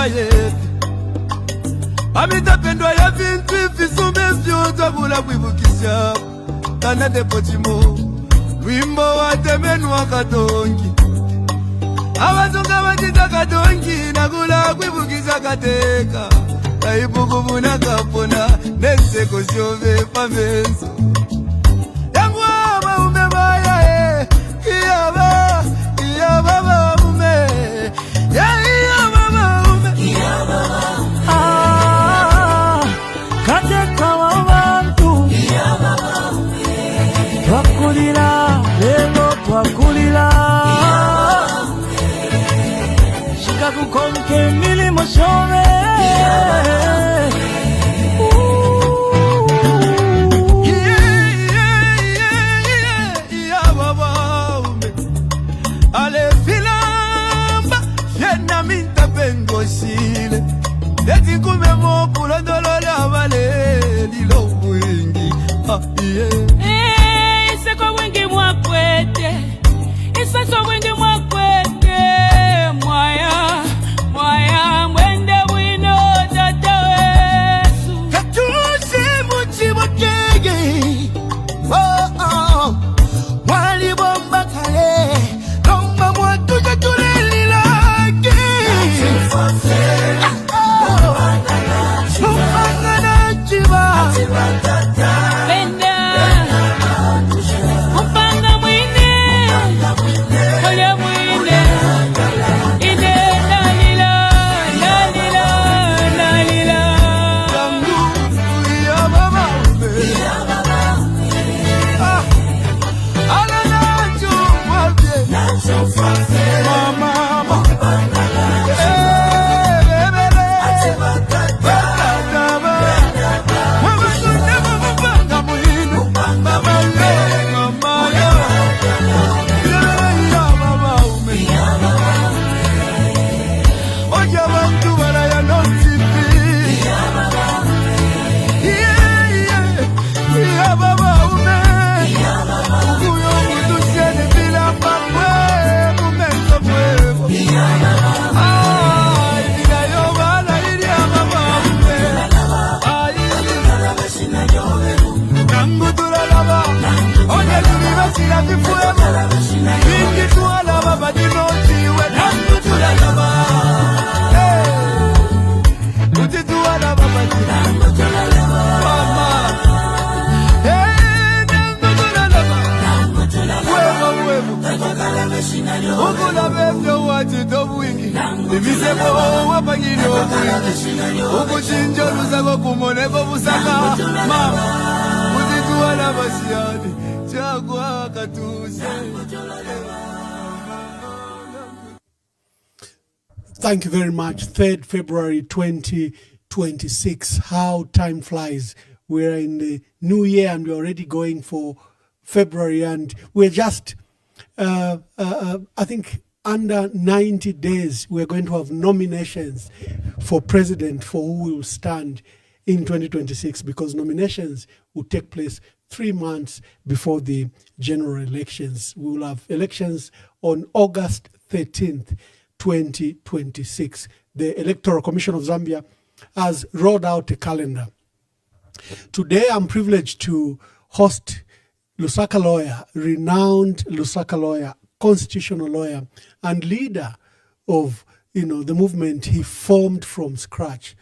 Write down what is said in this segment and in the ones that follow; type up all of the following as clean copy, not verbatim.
yetu amitapendwa ya vintu ifisumesyo twabula kwibukisha kana depotimo lwimbo watemenwa katongi abazunga bakita katongi nagula kwibukisha kateka kaibukubuna kapona neseko syove pamenso yangu abaume baya iyaba baume iyaba baume kateka wabantu iyaba baume twakulira lelo twakulira shikakukonke milimo shove Sile Deti kume mo pulo dolo la vale Lilo wingi Ise kwa wingi mwakwete Ise kwa wingi mwakwete Mwaya mwende wino tata wesu Katusi muchi wakege Wali bomba kale Lomba mwatuja tureli lake Thank you very much. 3rd February 2026. How time flies. We're in the new year and we're already going for February, and we're just, I think, under 90 days. We're going to have nominations for president for who will stand in 2026, because nominations will take place 3 months before the general elections. We will have elections on August 13th. 2026. The Electoral Commission of Zambia has rolled out a calendar. Today, I'm privileged to host Lusaka lawyer, renowned Lusaka lawyer, constitutional lawyer, and leader of the movement he formed from scratch,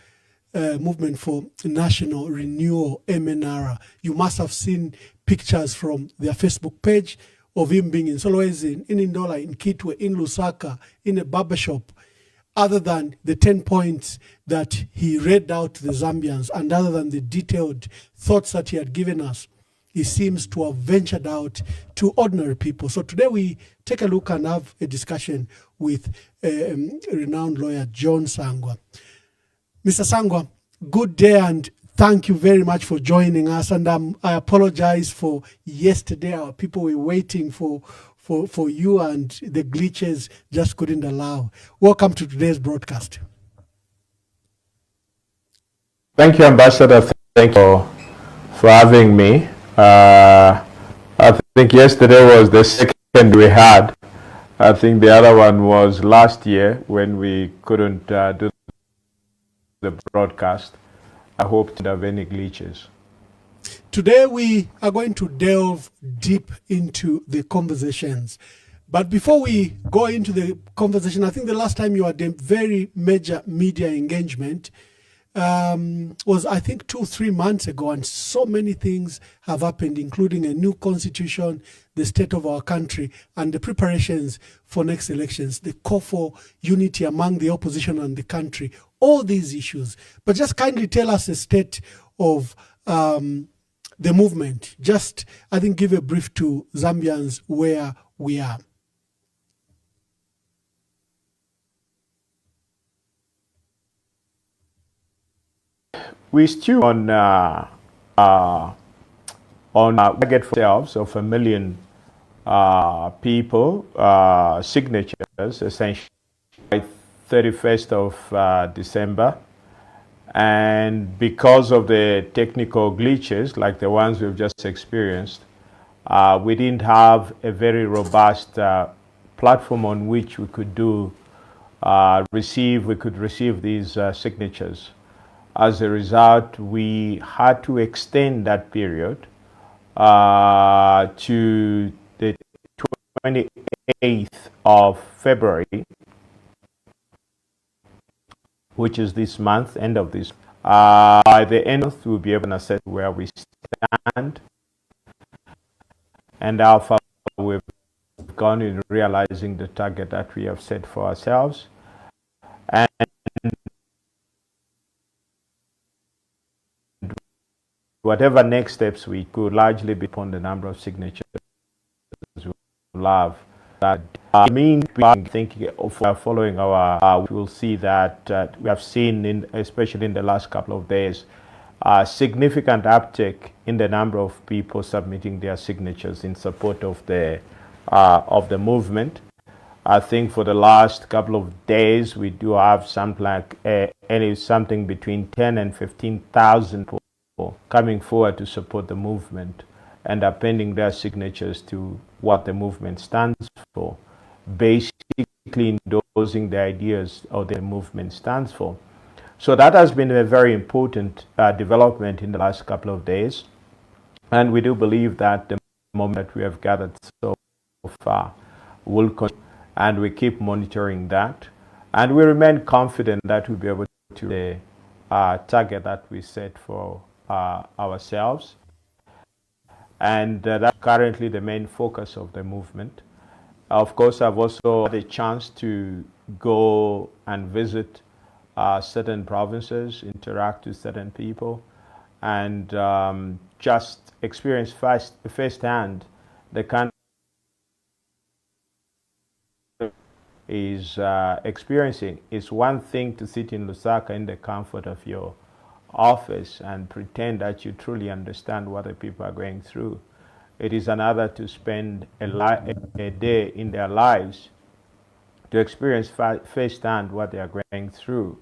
Movement for National Renewal, MNR. You must have seen pictures from their Facebook page of him being in Solwezi, in Indola, in Kitwe, in Lusaka, in a barbershop. Other than the 10 points that he read out to the Zambians, and other than the detailed thoughts that he had given us, he seems to have ventured out to ordinary people. So today we take a look and have a discussion with renowned lawyer John Sangwa. Mr. Sangwa, good day and thank you very much for joining us. And I apologize for yesterday. Our people were waiting for you and the glitches just couldn't allow. Welcome to today's broadcast. Thank you, Ambassador. Thank you for having me. I think yesterday was the second we had. I think the other one was last year when we couldn't do the broadcast. I hope to have any glitches. Today we are going to delve deep into the conversations. But before we go into the conversation, I think the last time you had a very major media engagement was, I think, 2-3 months ago, and so many things have happened, including a new constitution, the state of our country, and the preparations for next elections, the call for unity among the opposition and the country, all these issues. But just kindly tell us the state of the movement. Just, I think, give a brief to Zambians where we are. We still on target for ourselves of 1 million people signatures, essentially by 31st of December. And because of the technical glitches, like the ones we've just experienced, we didn't have a very robust platform on which we could receive these signatures. As a result, we had to extend that period to the 28th of February, which is this month, end of this. By the end of the month, we'll be able to assess where we stand and how far we've gone in realizing the target that we have set for ourselves. And whatever next steps we could largely be upon the number of signatures we'll have. That thinking of following our, we will see that we have seen, especially in the last couple of days, significant uptick in the number of people submitting their signatures in support of the movement. I think for the last couple of days we do have something like something between 10 and 15,000 people coming forward to support the movement and appending their signatures to what the movement stands for, basically endorsing the ideas of the movement stands for. So that has been a very important development in the last couple of days, and we do believe that the moment that we have gathered so far will continue, and we keep monitoring that, and we remain confident that we'll be able to the target that we set for ourselves, and that's currently the main focus of the movement. Of course, I've also had a chance to go and visit certain provinces, interact with certain people, and just experience firsthand the kind is experiencing. It's one thing to sit in Lusaka in the comfort of your office and pretend that you truly understand what the people are going through. It is another to spend a day in their lives to experience firsthand what they are going through.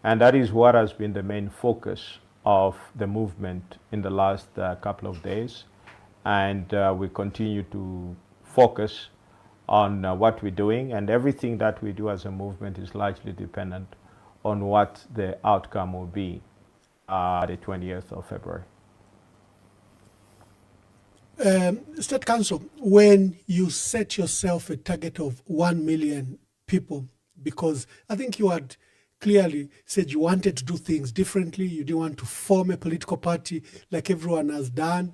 And that is what has been the main focus of the movement in the last couple of days. And we continue to focus on what we're doing, and everything that we do as a movement is largely dependent on what the outcome will be the 20th of February. State Council, when you set yourself a target of 1 million people, because I think you had clearly said you wanted to do things differently, you didn't want to form a political party like everyone has done,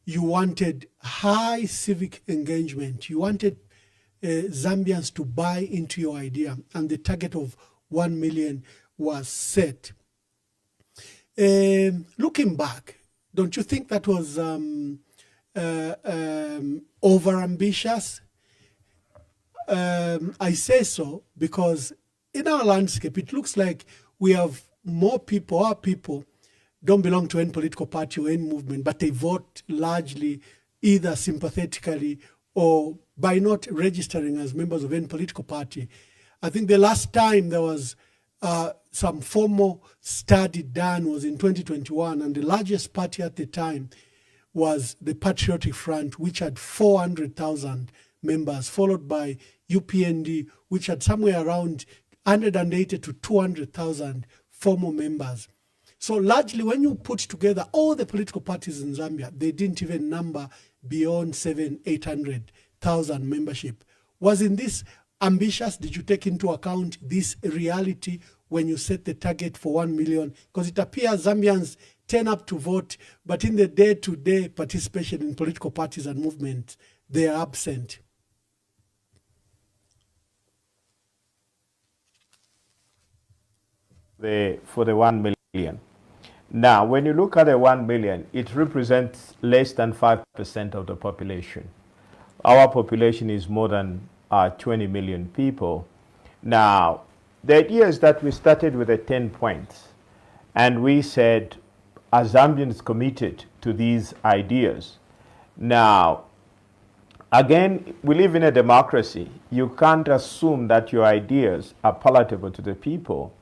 you wanted high civic engagement, you wanted Zambians to buy into your idea, and the target of 1 million was set. Looking back, don't you think that was over-ambitious? I say so because in our landscape, it looks like we have more people, our people don't belong to any political party or any movement, but they vote largely either sympathetically or by not registering as members of any political party. I think the last time there was some formal study done was in 2021, and the largest party at the time was the Patriotic Front, which had 400,000 members, followed by UPND, which had somewhere around 180 to 200,000 former members. So largely when you put together all the political parties in Zambia, they didn't even number beyond 800,000 membership. Wasn't this ambitious? Did you take into account this reality when you set the target for 1 million? Because it appears Zambians turn up to vote, but in the day-to-day participation in political parties and movements, they are absent. For the 1 million. Now, when you look at the 1 million, it represents less than 5% of the population. Our population is more than 20 million people. Now, the idea is that we started with the 10 points, and we said, are Zambians committed to these ideas? Now, again, we live in a democracy. You can't assume that your ideas are palatable to the people.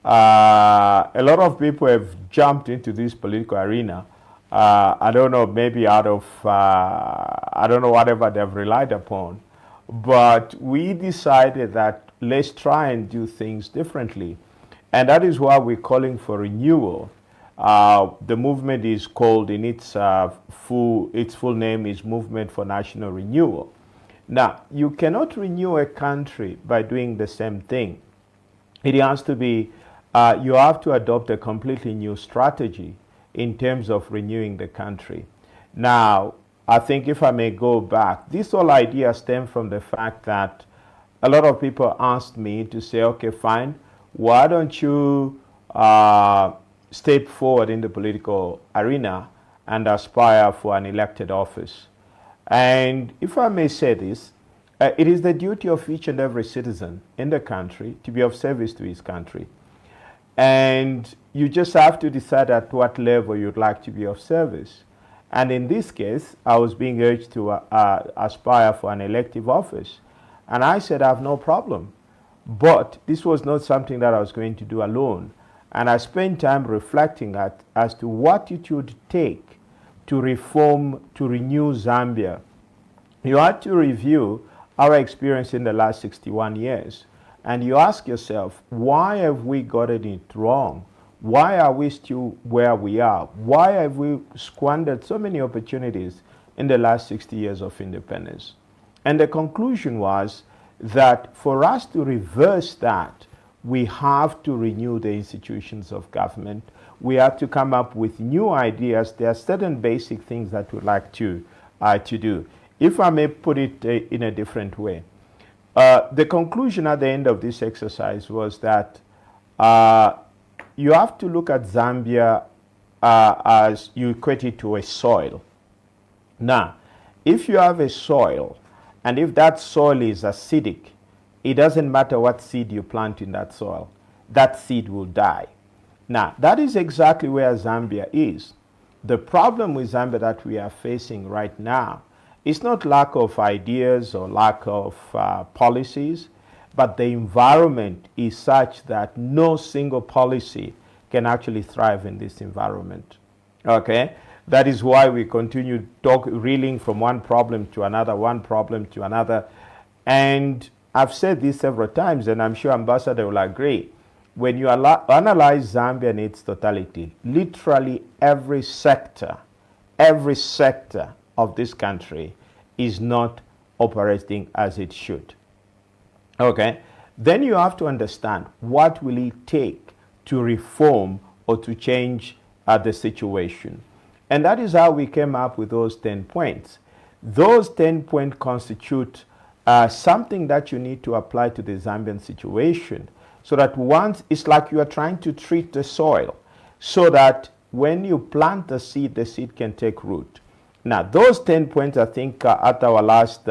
A lot of people have jumped into this political arena. I don't know, maybe out of, I don't know, whatever they've relied upon. But we decided that let's try and do things differently. And that is why we're calling for renewal. The movement is called, in its full name is Movement for National Renewal. Now, you cannot renew a country by doing the same thing. It has to be, you have to adopt a completely new strategy in terms of renewing the country. Now, I think if I may go back, this whole idea stems from the fact that a lot of people asked me to say, okay, fine, why don't you step forward in the political arena and aspire for an elected office? And if I may say this, it is the duty of each and every citizen in the country to be of service to his country. And you just have to decide at what level you'd like to be of service. And in this case, I was being urged to aspire for an elective office. And I said, I have no problem. But this was not something that I was going to do alone. And I spent time reflecting as to what it would take to reform, to renew Zambia. You had to review our experience in the last 61 years. And you ask yourself, why have we gotten it wrong? Why are we still where we are? Why have we squandered so many opportunities in the last 60 years of independence? And the conclusion was that for us to reverse that, we have to renew the institutions of government. We have to come up with new ideas. There are certain basic things that we'd like to do. If I may put it in a different way, the conclusion at the end of this exercise was that you have to look at Zambia as you equate it to a soil. Now, if you have a soil, and if that soil is acidic, it doesn't matter what seed you plant in that soil, that seed will die. Now, that is exactly where Zambia is. The problem with Zambia that we are facing right now is not lack of ideas or lack of policies, but the environment is such that no single policy can actually thrive in this environment. Okay? That is why we continue reeling from one problem to another, one problem to another. And I've said this several times, and I'm sure Ambassador will agree. When you analyze Zambia in its totality, literally every sector of this country is not operating as it should. Okay? Then you have to understand what will it take to reform or to change the situation. And that is how we came up with those 10 points. Those 10 points constitute something that you need to apply to the Zambian situation, so that once, it's like you are trying to treat the soil, so that when you plant the seed can take root. Now, those 10 points, I think at our last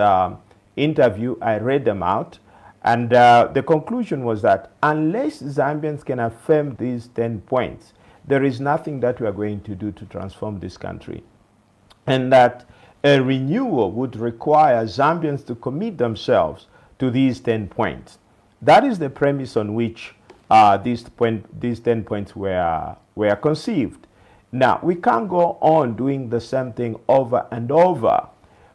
interview, I read them out. And the conclusion was that unless Zambians can affirm these 10 points, there is nothing that we are going to do to transform this country. And that a renewal would require Zambians to commit themselves to these 10 points. That is the premise on which these 10 points were conceived. Now, we can't go on doing the same thing over and over,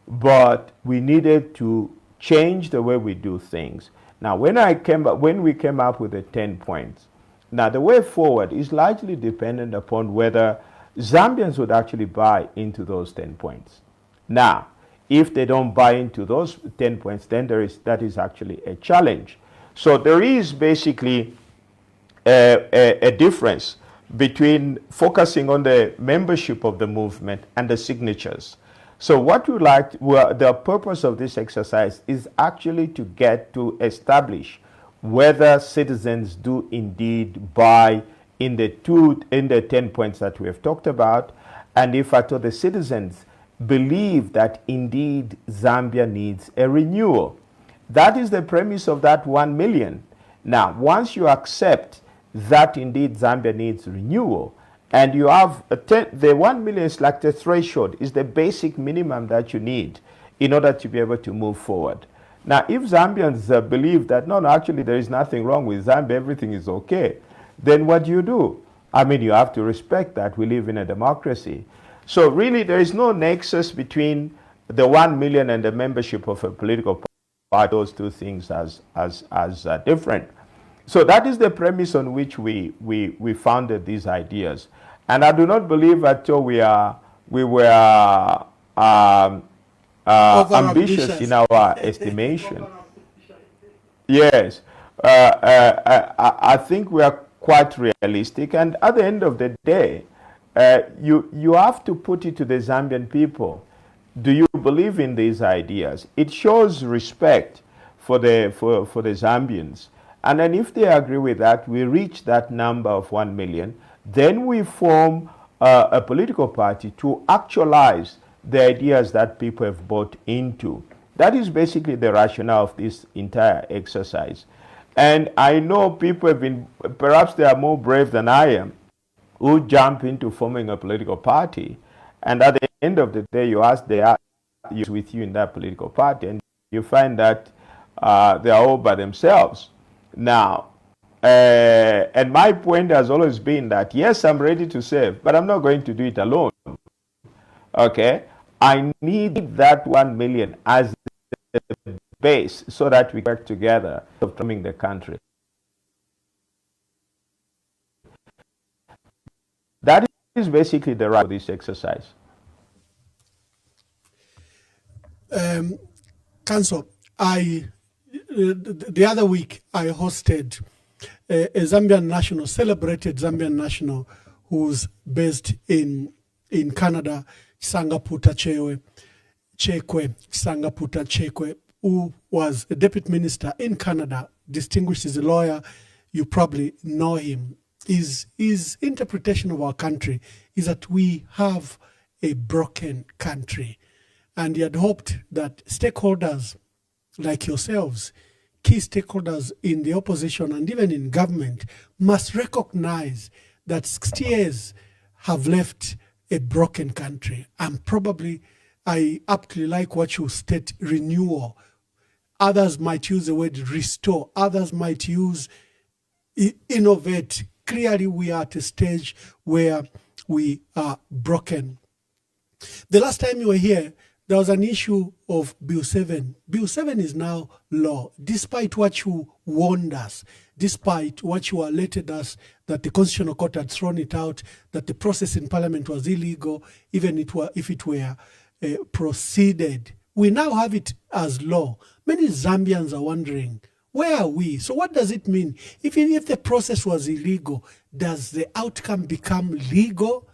but we needed to change the way we do things. Now, when we came up with the 10 points, Now, the way forward is largely dependent upon whether Zambians would actually buy into those 10 points. Now, if they don't buy into those 10 points, then that is actually a challenge. So there is basically a difference between focusing on the membership of the movement and the signatures. So what the purpose of this exercise is actually to get to establish whether citizens do indeed buy in the 10 points that we have talked about, and if at all the citizens believe that indeed Zambia needs a renewal. That is the premise of that 1 million. Now, once you accept that indeed Zambia needs renewal, and you have the 1 million is like the threshold, is the basic minimum that you need in order to be able to move forward. Now, if Zambians believe that, no, actually there is nothing wrong with Zambia, everything is okay, then what do? I mean, you have to respect that we live in a democracy. So really, there is no nexus between the 1 million and the membership of a political party, those two things as different. So that is the premise on which we founded these ideas. And I do not believe at all we were ambitious in our estimation. Yes. I think we are quite realistic. And at the end of the day, you have to put it to the Zambian people. Do you believe in these ideas? It shows respect for the Zambians. And then if they agree with that, we reach that number of 1 million, then we form a political party to actualize the ideas that people have bought into. That is basically the rationale of this entire exercise. And I know people have been, perhaps they are more brave than I am, who jump into forming a political party. And at the end of the day, you ask they are with you in that political party, and you find that they are all by themselves. Now, and my point has always been that, yes, I'm ready to serve, but I'm not going to do it alone. Okay? I need that 1 million as the base so that we work together of transforming the country. That is basically the right of this exercise. Council, the other week I hosted a Zambian national, celebrated Zambian national, who's based in Canada, Sangaputa Chekwe, who was a deputy minister in Canada, distinguished as a lawyer. You probably know him. His interpretation of our country is that we have a broken country. And he had hoped that stakeholders like yourselves, key stakeholders in the opposition and even in government, must recognize that 60 years have left a broken country. And probably, I aptly like what you state, renewal. Others might use the word restore. Others might use innovate. Clearly, we are at a stage where we are broken. The last time you were here, there was an issue of Bill 7. Bill 7 is now law, despite what you warned us, despite what you alerted us that the Constitutional Court had thrown it out, that the process in Parliament was illegal, even if it were proceeded. We now have it as law. Many Zambians are wondering, where are we? So what does it mean? If the process was illegal, does the outcome become legal?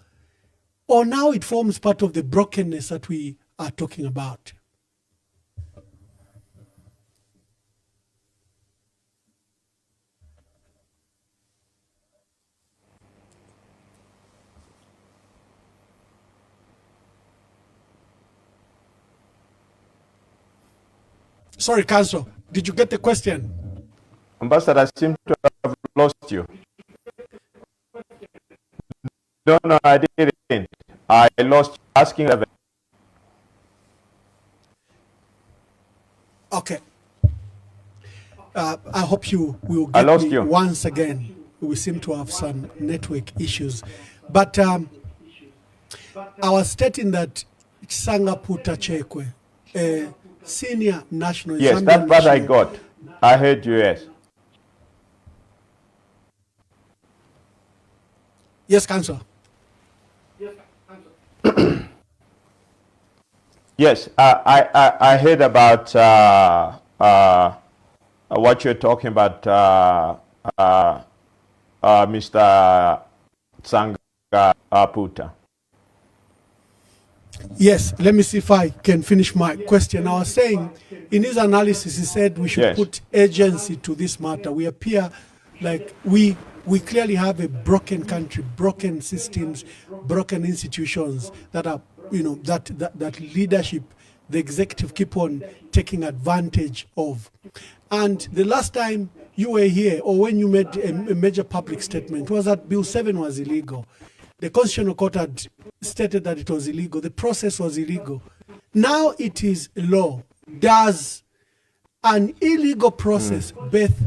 Or now it forms part of the brokenness that we are talking about? Sorry, Council, did you get the question? Ambassador, I seem to have lost you. No, I didn't. I lost you asking. Okay. I hope you will get me you once again. We seem to have some network issues. But I was stating that Sangaputa Chekwe, a senior national... Yes, that's what I got. I heard you, yes. Yes, Councillor. Yes, I heard about what you're talking about, Mr. Sangwa Puta. Yes, let me see if I can finish my question. I was saying, in his analysis, he said we should Yes. put urgency to this matter. We appear like we clearly have a broken country, broken systems, broken institutions that are, that leadership, the executive keep on taking advantage of. And the last time you were here, or when you made a major public statement, was that Bill 7 was illegal. The Constitutional Court had stated that it was illegal. The process was illegal. Now it is law. Does an illegal process birth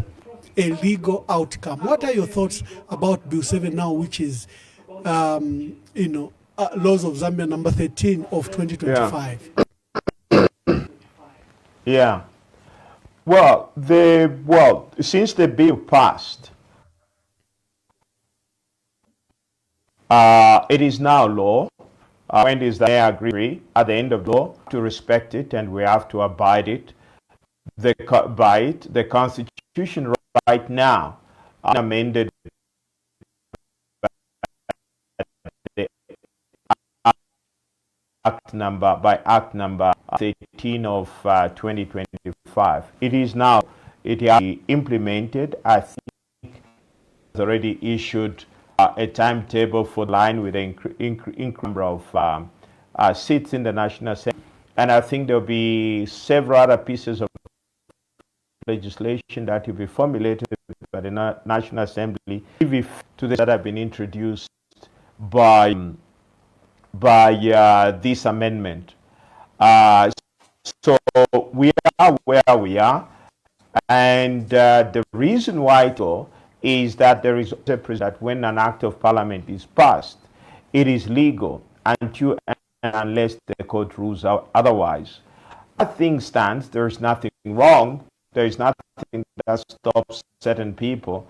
a legal outcome? What are your thoughts about Bill 7 now, which is, Laws of Zambia number 13 of 2025? Yeah. Well, since the bill passed, it is now law. When is that they agree at the end of the law to respect it, and we have to abide it. By it, the Constitution right now, amended Act number 13 of 2025. It is now, it has been implemented. I think it's already issued a timetable for the line with the number of seats in the National Assembly. And I think there'll be several other pieces of legislation that will be formulated by the National Assembly to this that have been introduced by this amendment. So we are where we are, and the reason why is that there is a precedent that when an act of parliament is passed, it is legal unless the court rules out otherwise. That thing stands. There is nothing wrong. There is nothing that stops certain people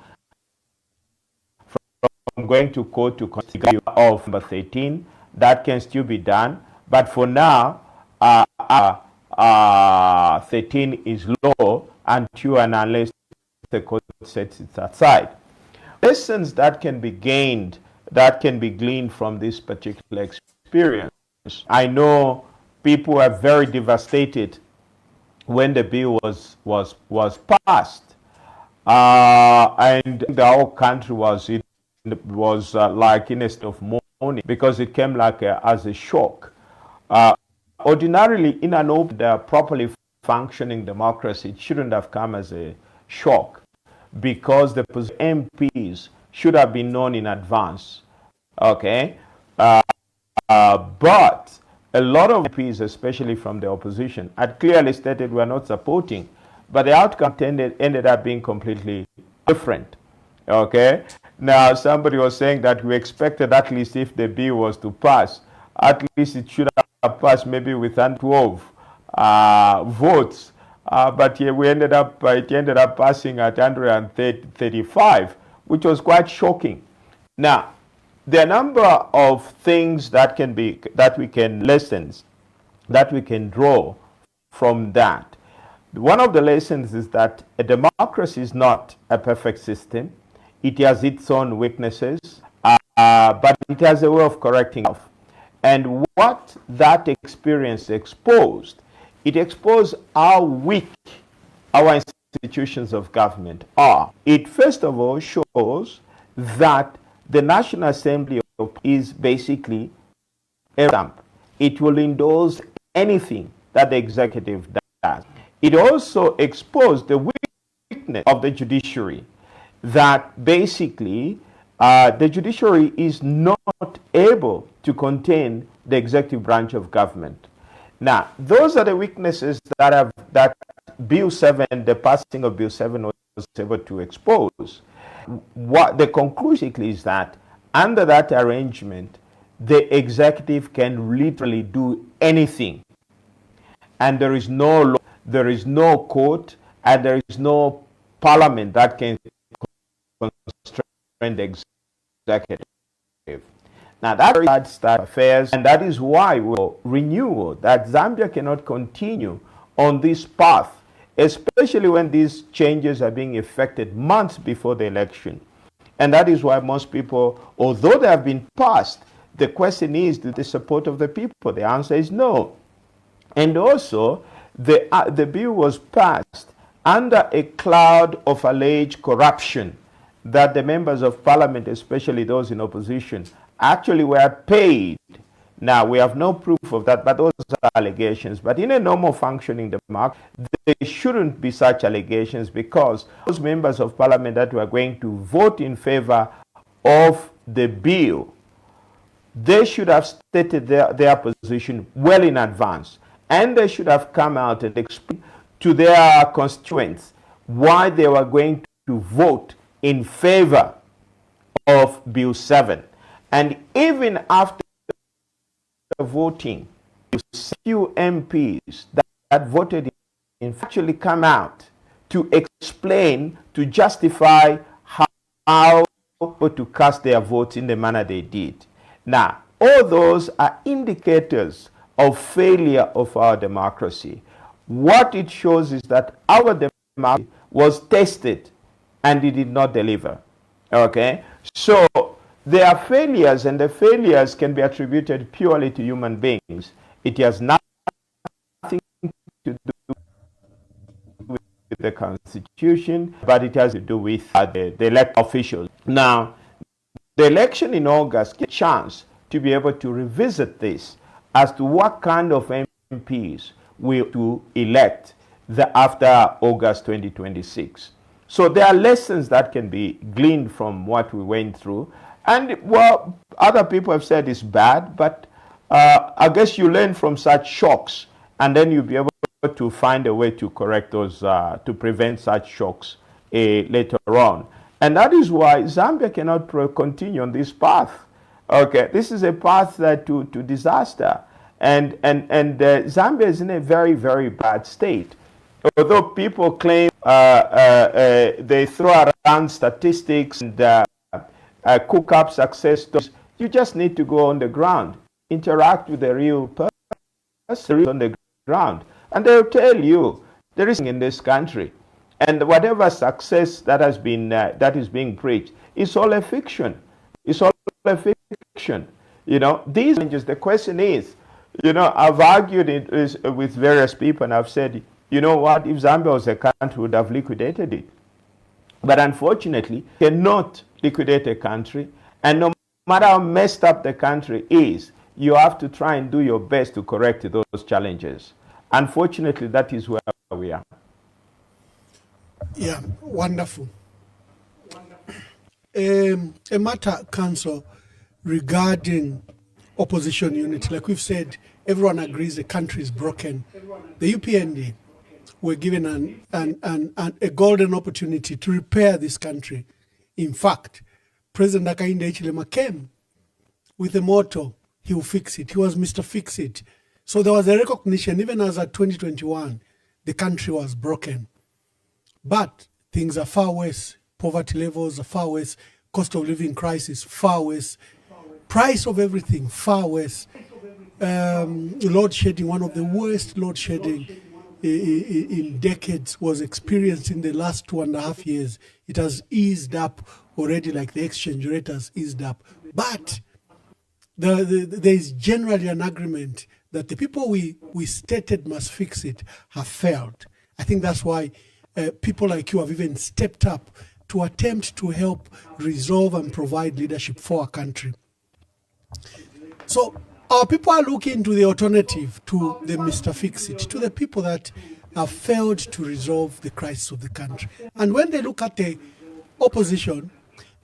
from going to court to consider of number 13. That can still be done, but for now, 13 is law until and unless the court sets it aside. Lessons that can be gained, that can be gleaned from this particular experience. I know people are very devastated when the bill was passed, and the whole country was like in a state of mourning because it came like as a shock. Ordinarily, in an open, properly functioning democracy, it shouldn't have come as a shock because the MPs should have been known in advance. Okay, but a lot of MPs, especially from the opposition, had clearly stated we are not supporting, but the outcome ended up being completely different. Okay, now somebody was saying that we expected at least if the bill was to pass, at least it should have passed maybe with 12 votes, but yeah, it ended up passing at 135, which was quite shocking. Now, there are a number of things that we can draw from that. One of the lessons is that a democracy is not a perfect system. It has its own weaknesses, but it has a way of correcting itself. And what that experience exposed, it exposed how weak our institutions of government are. It first of all shows that the National Assembly is basically a stamp. It will endorse anything that the executive does. It also exposed the weakness of the judiciary, that basically the judiciary is not able to contain the executive branch of government. Now, those are the weaknesses that Bill 7, the passing of Bill 7 was able to expose. What the conclusion is that under that arrangement, the executive can literally do anything, and there is no law, there is no court, and there is no parliament that can constrain the executive. Now that's very bad state of affairs, and that is why we will renew that Zambia cannot continue on this path, especially when these changes are being effected months before the election. And that is why most people, although they have been passed, the question is, do the support of the people? The answer is no. And also, the bill was passed under a cloud of alleged corruption, that the members of parliament, especially those in opposition, actually were paid. Now, we have no proof of that, but those are allegations. But in a normal functioning democracy, there shouldn't be such allegations, because those members of parliament that were going to vote in favor of the bill, they should have stated their position well in advance. And they should have come out and explained to their constituents why they were going to vote in favor of Bill 7. And even after voting, few MPs that voted in actually come out to explain, to justify how to cast their votes in the manner they did. Now, all those are indicators of failure of our democracy. What it shows is that our democracy was tested and it did not deliver. Okay? So there are failures, and the failures can be attributed purely to human beings. It has nothing to do with the Constitution, but it has to do with the elected officials. Now, the election in August gives a chance to be able to revisit this as to what kind of MPs we to elect after August 2026. So there are lessons that can be gleaned from what we went through. And, well, other people have said it's bad, but I guess you learn from such shocks, and then you'll be able to find a way to correct those, to prevent such shocks later on. And that is why Zambia cannot continue on this path. Okay, this is a path to disaster. And Zambia is in a very, very bad state. Although people claim they throw around statistics and cook up success stories, you just need to go on the ground, interact with the real person on the ground, and they'll tell you there is in this country, and whatever success that is being preached, it's all a fiction. It's all a fiction. You know, these challenges. The question is, you know, I've argued it with various people, and I've said, you know what, if Zambia was a country, we would have liquidated it. But unfortunately, cannot liquidate a country, and no matter how messed up the country is, you have to try and do your best to correct those challenges. Unfortunately, that is where we are. Yeah, wonderful. A matter, Council, regarding opposition unity. Like we've said, everyone agrees the country is broken. The UPND were given a golden opportunity to repair this country. In fact, President Hakainde Hichilema came with the motto, he will fix it. He was Mr. Fix It. So there was a recognition, even as at 2021, the country was broken. But things are far worse. Poverty levels are far worse. Cost of living crisis, far worse. Price of everything, far worse. Load shedding, one of the worst load shedding in decades was experienced in the last 2.5 years. It has eased up already, like the exchange rate has eased up. But there is generally an agreement that the people we stated must fix it have failed. I think that's why people like you have even stepped up to attempt to help resolve and provide leadership for our country. So our people are looking to the alternative, to the Mr. Fix It, to the people that have failed to resolve the crisis of the country. And when they look at the opposition,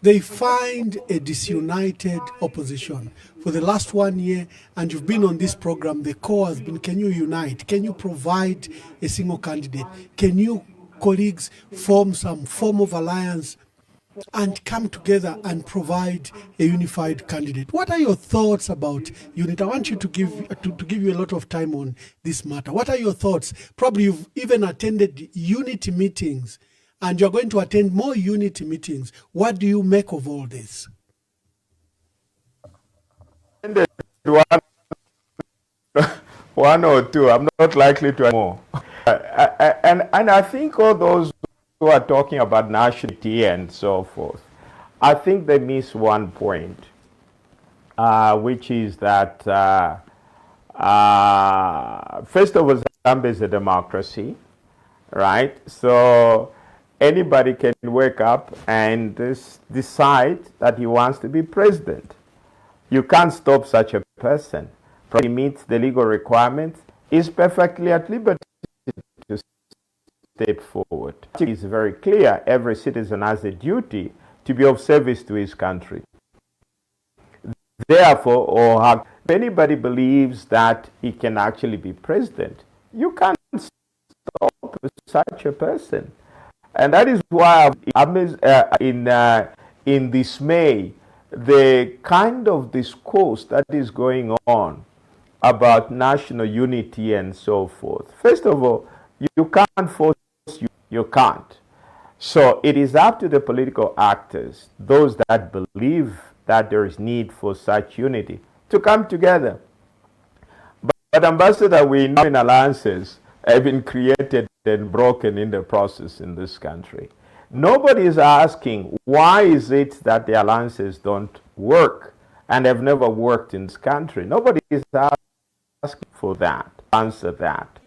they find a disunited opposition. For the last 1 year, and you've been on this program, the call has been, can you unite? Can you provide a single candidate? Can you, colleagues, form some form of alliance and come together and provide a unified candidate? What are your thoughts about unity? I want you to give you a lot of time on this matter. What are your thoughts? Probably you've even attended unity meetings, and you're going to attend more unity meetings. What do you make of all this? one, one or two. I'm not likely to more. And I think all those who are talking about nationality and so forth, I think they miss one point, which is that first of all, Zambia is a democracy, right? So anybody can wake up and decide that he wants to be president. You can't stop such a person. He meets the legal requirements, is perfectly at liberty to step forward. It is very clear every citizen has a duty to be of service to his country. Therefore, if anybody believes that he can actually be president, you can't stop such a person. And that is why I'm in dismay the kind of discourse that is going on about national unity and so forth. First of all, you can't force you can't. So it is up to the political actors, those that believe that there is need for such unity, to come together. But Ambassador, we know alliances have been created and broken in the process in this country. Nobody is asking why is it that the alliances don't work and have never worked in this country. Nobody is asking for that, answer that.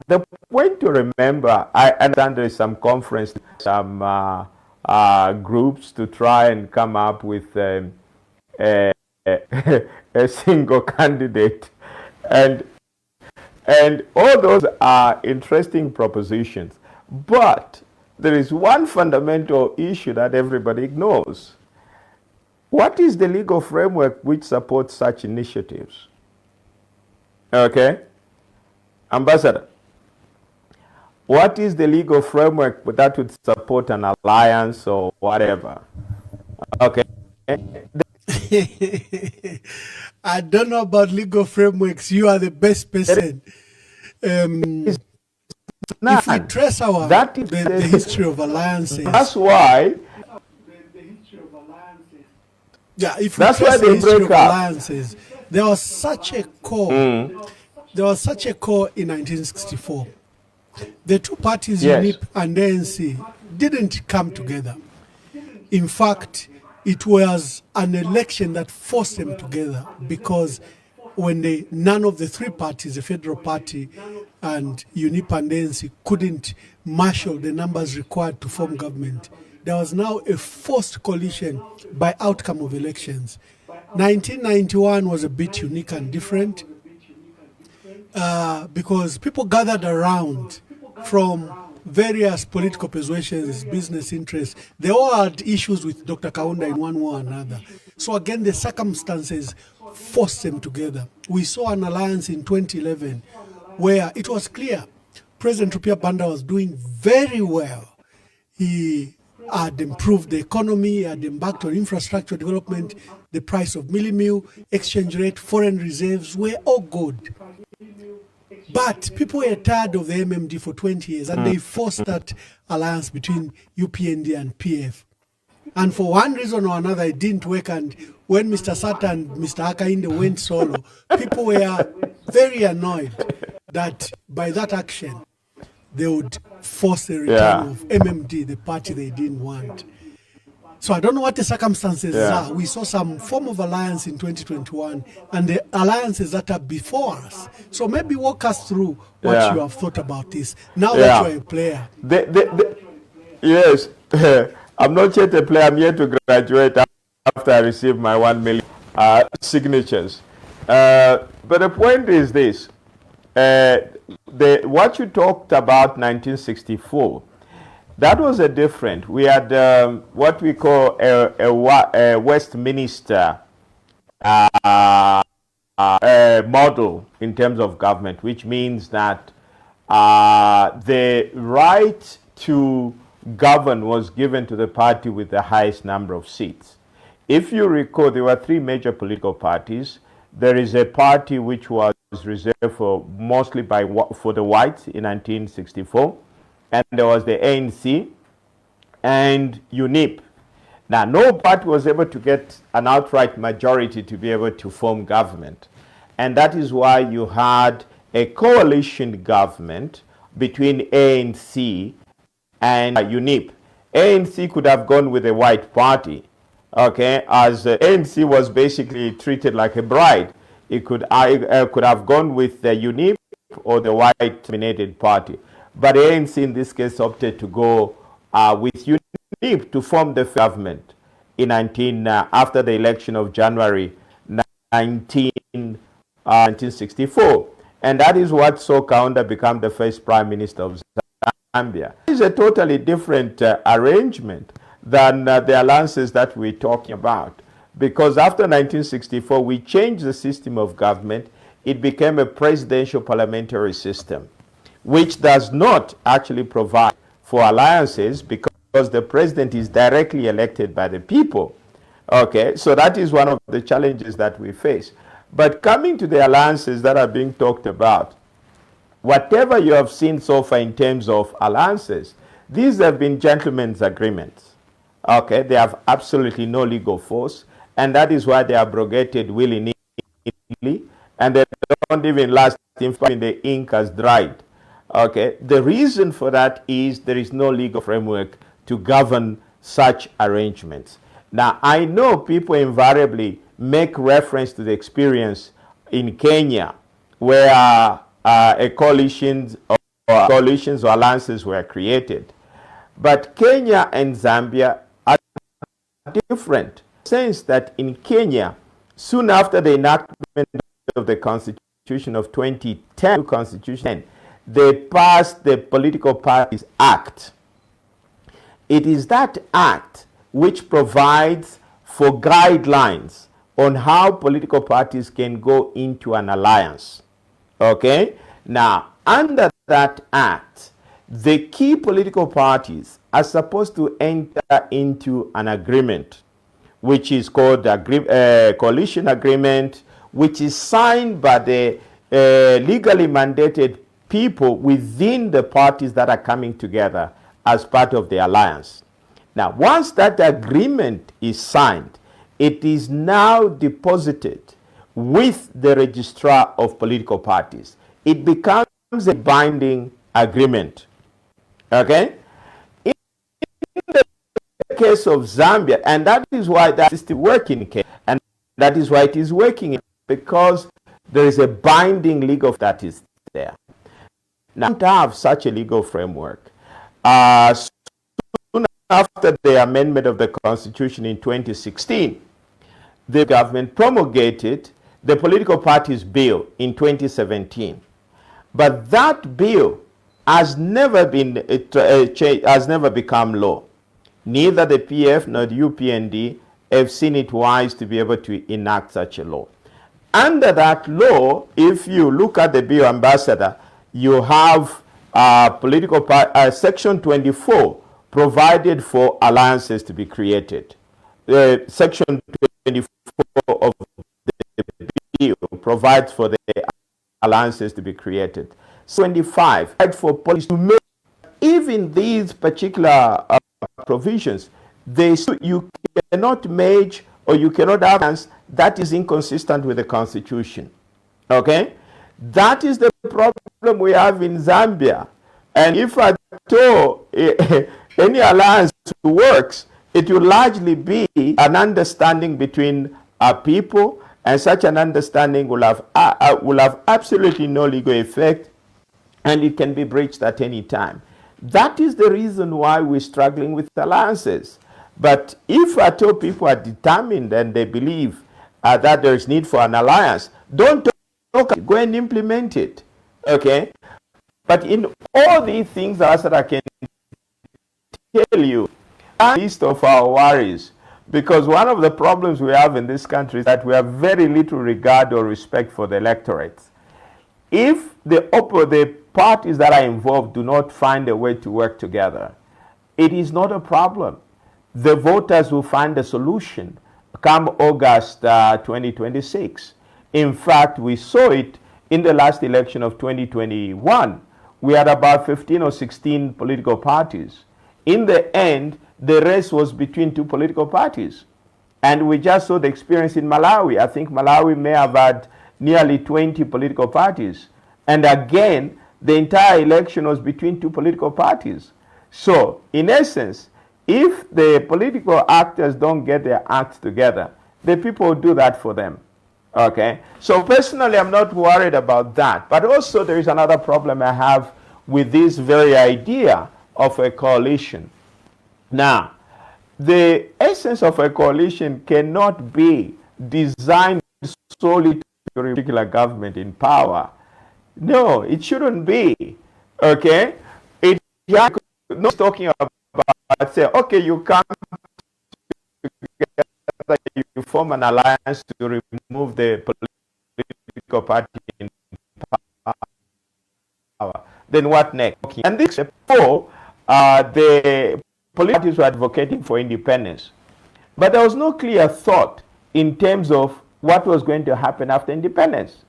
The point to remember, I understand there is some conference, some groups to try and come up with a single candidate, and all those are interesting propositions. But there is one fundamental issue that everybody ignores. What is the legal framework which supports such initiatives? Okay? Ambassador, what is the legal framework that would support an alliance or whatever? Okay. I don't know about legal frameworks. You are the best person. If we trace the history of alliances, that's why. Yeah, if we trace the history of alliances, there was such a core. There was such a core in 1964. The two parties, Yes. UNIP and ANC, didn't come together. In fact, it was an election that forced them together, because when none of the three parties, the Federal Party and UNIP and ANC, couldn't marshal the numbers required to form government, there was now a forced coalition by outcome of elections. 1991 was a bit unique and different because people gathered around from various political persuasions, business interests. They all had issues with Dr. Kaunda in one way or another. So again, the circumstances forced them together. We saw an alliance in 2011 where it was clear President Rupia Banda was doing very well. He had improved the economy, he had embarked on infrastructure development, the price of milli meal, exchange rate, foreign reserves were all good. But people were tired of the MMD for 20 years, and they forced that alliance between UPND and PF. And for one reason or another, it didn't work. And when Mr. Sata and Mr. Hakainde went solo, people were very annoyed that by that action, they would force the return of MMD, the party they didn't want. So I don't know what the circumstances are. We saw some form of alliance in 2021 and the alliances that are before us. So maybe walk us through what you have thought about this, now that you're a player. Yes, I'm not yet a player. I'm yet to graduate after I receive my 1 million signatures. But the point is this. What you talked about 1964, that was a different. We had what we call a Westminster model in terms of government, which means that the right to govern was given to the party with the highest number of seats. If you recall, there were three major political parties. There is a party which was reserved for mostly for the whites in 1964, and there was the ANC and UNIP. Now, no party was able to get an outright majority to be able to form government. And that is why you had a coalition government between ANC and UNIP. ANC could have gone with a white party, okay, as ANC was basically treated like a bride. It could have gone with the UNIP or the white dominated party. But ANC in this case opted to go with UNIP to form the government in after the election of January 1964. And that is what saw Kaunda become the first prime minister of Zambia. It is a totally different arrangement than the alliances that we're talking about. Because after 1964, we changed the system of government. It became a presidential parliamentary system, which does not actually provide for alliances because the president is directly elected by the people. Okay, so that is one of the challenges that we face. But coming to the alliances that are being talked about, whatever you have seen so far in terms of alliances, these have been gentlemen's agreements. Okay, they have absolutely no legal force, and that is why they are abrogated willy-nilly, and they don't even last in the ink has dried. Okay, the reason for that is there is no legal framework to govern such arrangements. Now, I know people invariably make reference to the experience in Kenya where coalitions or alliances were created. But Kenya and Zambia are different, in the sense that in Kenya, soon after the enactment of the Constitution of 2010, they passed the Political Parties Act. It is that act which provides for guidelines on how political parties can go into an alliance. Okay? Now, under that act, the key political parties are supposed to enter into an agreement, which is called a coalition agreement, which is signed by the legally mandated people within the parties that are coming together as part of the alliance. Now, once that agreement is signed, it is now deposited with the registrar of political parties. It becomes a binding agreement. Okay? In the case of Zambia, and that is why that is still working, and that is why it is working, because there is a binding legal that is there. Now, to have such a legal framework, soon after the amendment of the Constitution in 2016, the government promulgated the Political Parties Bill in 2017. But that bill has never become law. Neither the PF nor the UPND have seen it wise to be able to enact such a law. Under that law, if you look at the bill, Ambassador, you have Section 24 provided for alliances to be created. Section 24 of the bill provides for the alliances to be created. 25 for police to make even these particular provisions. You cannot merge or you cannot have alliance that is inconsistent with the Constitution. Okay, that is the problem we have in Zambia. And if at all any alliance works, it will largely be an understanding between people, and such an understanding will have absolutely no legal effect, and it can be breached at any time. That is the reason why we're struggling with alliances. But if at all people are determined and they believe that there is need for an alliance, don't talk, go and implement it. Okay? But in all these things that I can tell you, a list of our worries, because one of the problems we have in this country is that we have very little regard or respect for the electorate. If the parties that are involved do not find a way to work together, it is not a problem. The voters will find a solution come August 2026. In fact, we saw it in the last election of 2021. We had about 15 or 16 political parties. In the end, the race was between two political parties. And we just saw the experience in Malawi. I think Malawi may have had nearly 20 political parties. And again, the entire election was between two political parties. So, in essence, if the political actors don't get their acts together, the people will do that for them. Okay? So, personally, I'm not worried about that. But also, there is another problem I have with this very idea of a coalition. Now, the essence of a coalition cannot be designed solely to a particular government in power. No, it shouldn't be. Okay? It's not talking about, say, okay, you come together, you form an alliance to remove the political party in power. Then what next? Okay. And this before, the political parties were advocating for independence. But there was no clear thought in terms of what was going to happen after independence.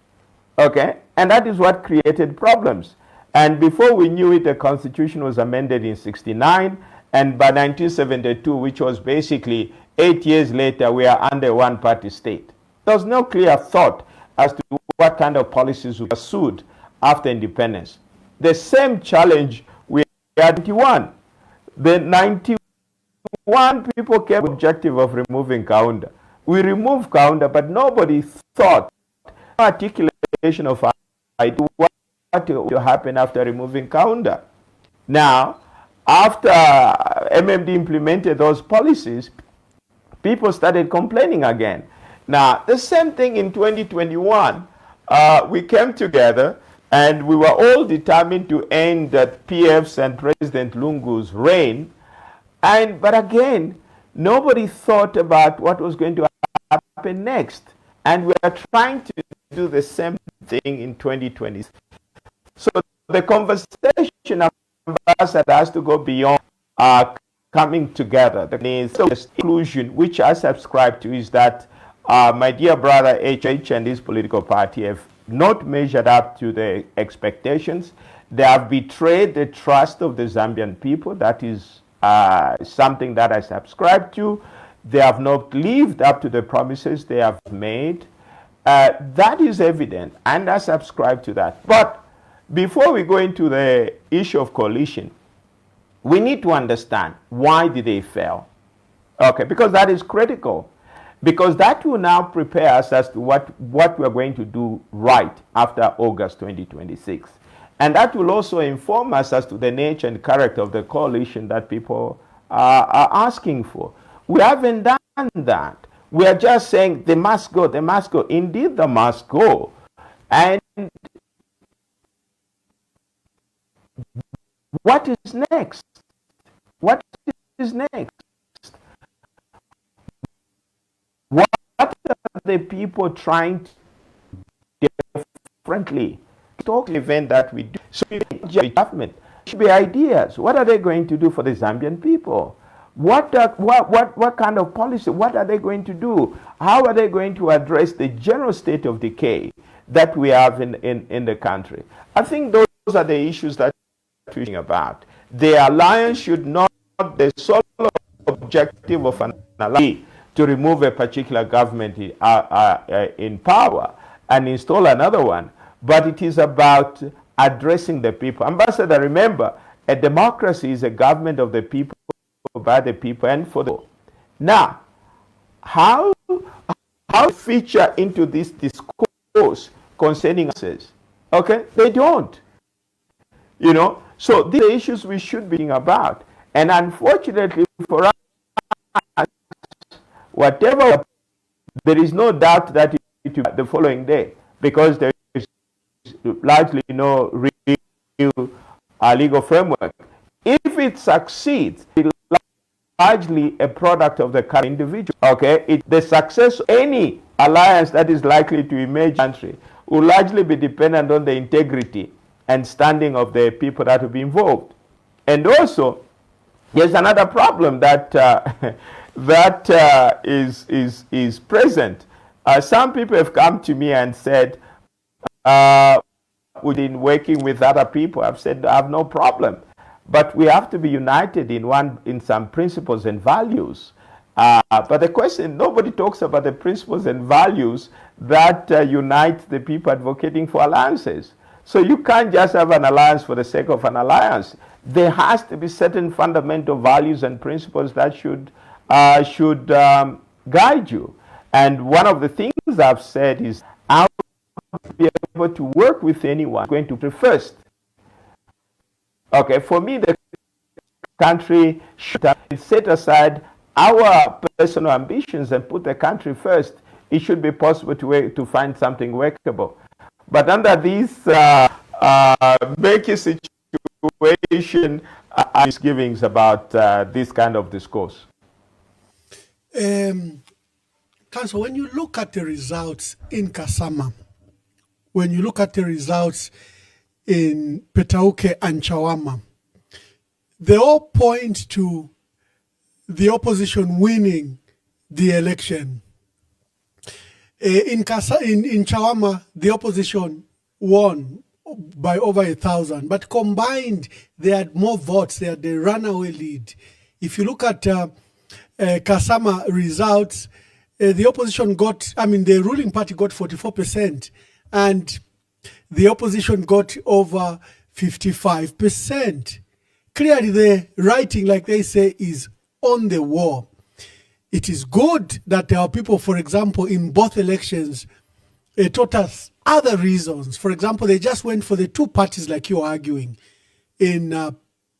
Okay? And that is what created problems. And before we knew it, the constitution was amended in 1969. And by 1972, which was basically 8 years later, we are under a one-party state. There was no clear thought as to what kind of policies were pursued after independence. The same challenge we had in 91. The 91 people came with the objective of removing Kaunda. We removed Kaunda, but nobody thought, no articulation of what to happen after removing Kaunda. Now, after MMD implemented those policies, people started complaining again. Now, the same thing in 2021, we came together and we were all determined to end PF's and President Lungu's reign. But again, nobody thought about what was going to happen next. And we are trying to do the same thing in 2020. So the conversation, Ambassador, has to go beyond coming together. The conclusion, which I subscribe to, is that my dear brother HH and his political party have not measured up to the expectations. They have betrayed the trust of the Zambian people. That is something that I subscribe to. They have not lived up to the promises they have made. That is evident, and I subscribe to that. But before we go into the issue of coalition, we need to understand why did they fail. Okay, because that is critical. Because that will now prepare us as to what we're going to do right after August 2026. And that will also inform us as to the nature and character of the coalition that people are asking for. We haven't done that. We are just saying they must go, they must go. Indeed, they must go. And what is next? What is next? What are the people trying to differently talk event that we do? So the government should be ideas. What are they going to do for the Zambian people? What kind of policy? What are they going to do? How are they going to address the general state of decay that we have in the country? I think those are the issues that we're talking about. The alliance should not be the sole objective of an alliance to remove a particular government in power and install another one, but it is about addressing the people. Ambassador, remember, a democracy is a government of the people, by the people, and for the people. Now, how feature into this discourse concerning us? Okay, they don't. You know, so these are issues we should be thinking about. And unfortunately for us, whatever, there is no doubt that it will be the following day, because there is largely no real legal framework. If it succeeds, it is largely a product of the current individual. Okay, the success of any alliance that is likely to emerge in the country will largely be dependent on the integrity and standing of the people that will be involved. And also, there's another problem that is present. Some people have come to me and said, we've been working with other people. I've said, I have no problem. but we have to be united in some principles and values. But the question, nobody talks about the principles and values that unite the people advocating for alliances. So you can't just have an alliance for the sake of an alliance. There has to be certain fundamental values and principles that should guide you. And one of the things I've said is, I will be able to work with anyone going to put first. Okay, for me, the country should set aside our personal ambitions and put the country first. It should be possible to find something workable. But under this murky situation, misgivings about this kind of discourse. Council, when you look at the results in Kasama, when you look at the results in Petauke and Chawama, they all point to the opposition winning the election. In Chawama, the opposition won by over 1,000, but combined, they had more votes. They had the runaway lead. If you look at Kasama results, the opposition the ruling party got 44%, and the opposition got over 55%. Clearly, the writing, like they say, is on the wall. It is good that there are people, for example, in both elections, taught us other reasons. For example, they just went for the two parties like you're arguing. In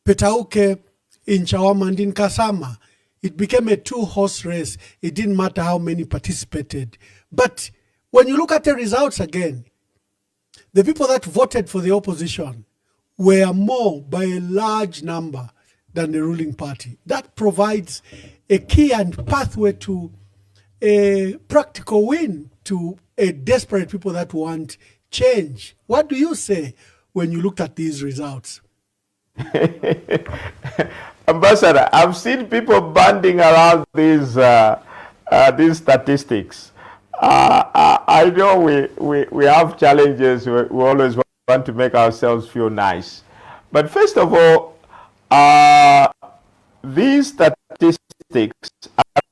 Petauke, in Chawama, and in Kasama, it became a two-horse race. It didn't matter how many participated. But when you look at the results again, the people that voted for the opposition were more by a large number than the ruling party. That provides a key and pathway to a practical win to a desperate people that want change. What do you say when you look at these results? Ambassador, I've seen people banding around these statistics. I know we have challenges. We always want to make ourselves feel nice. But first of all, these statistics are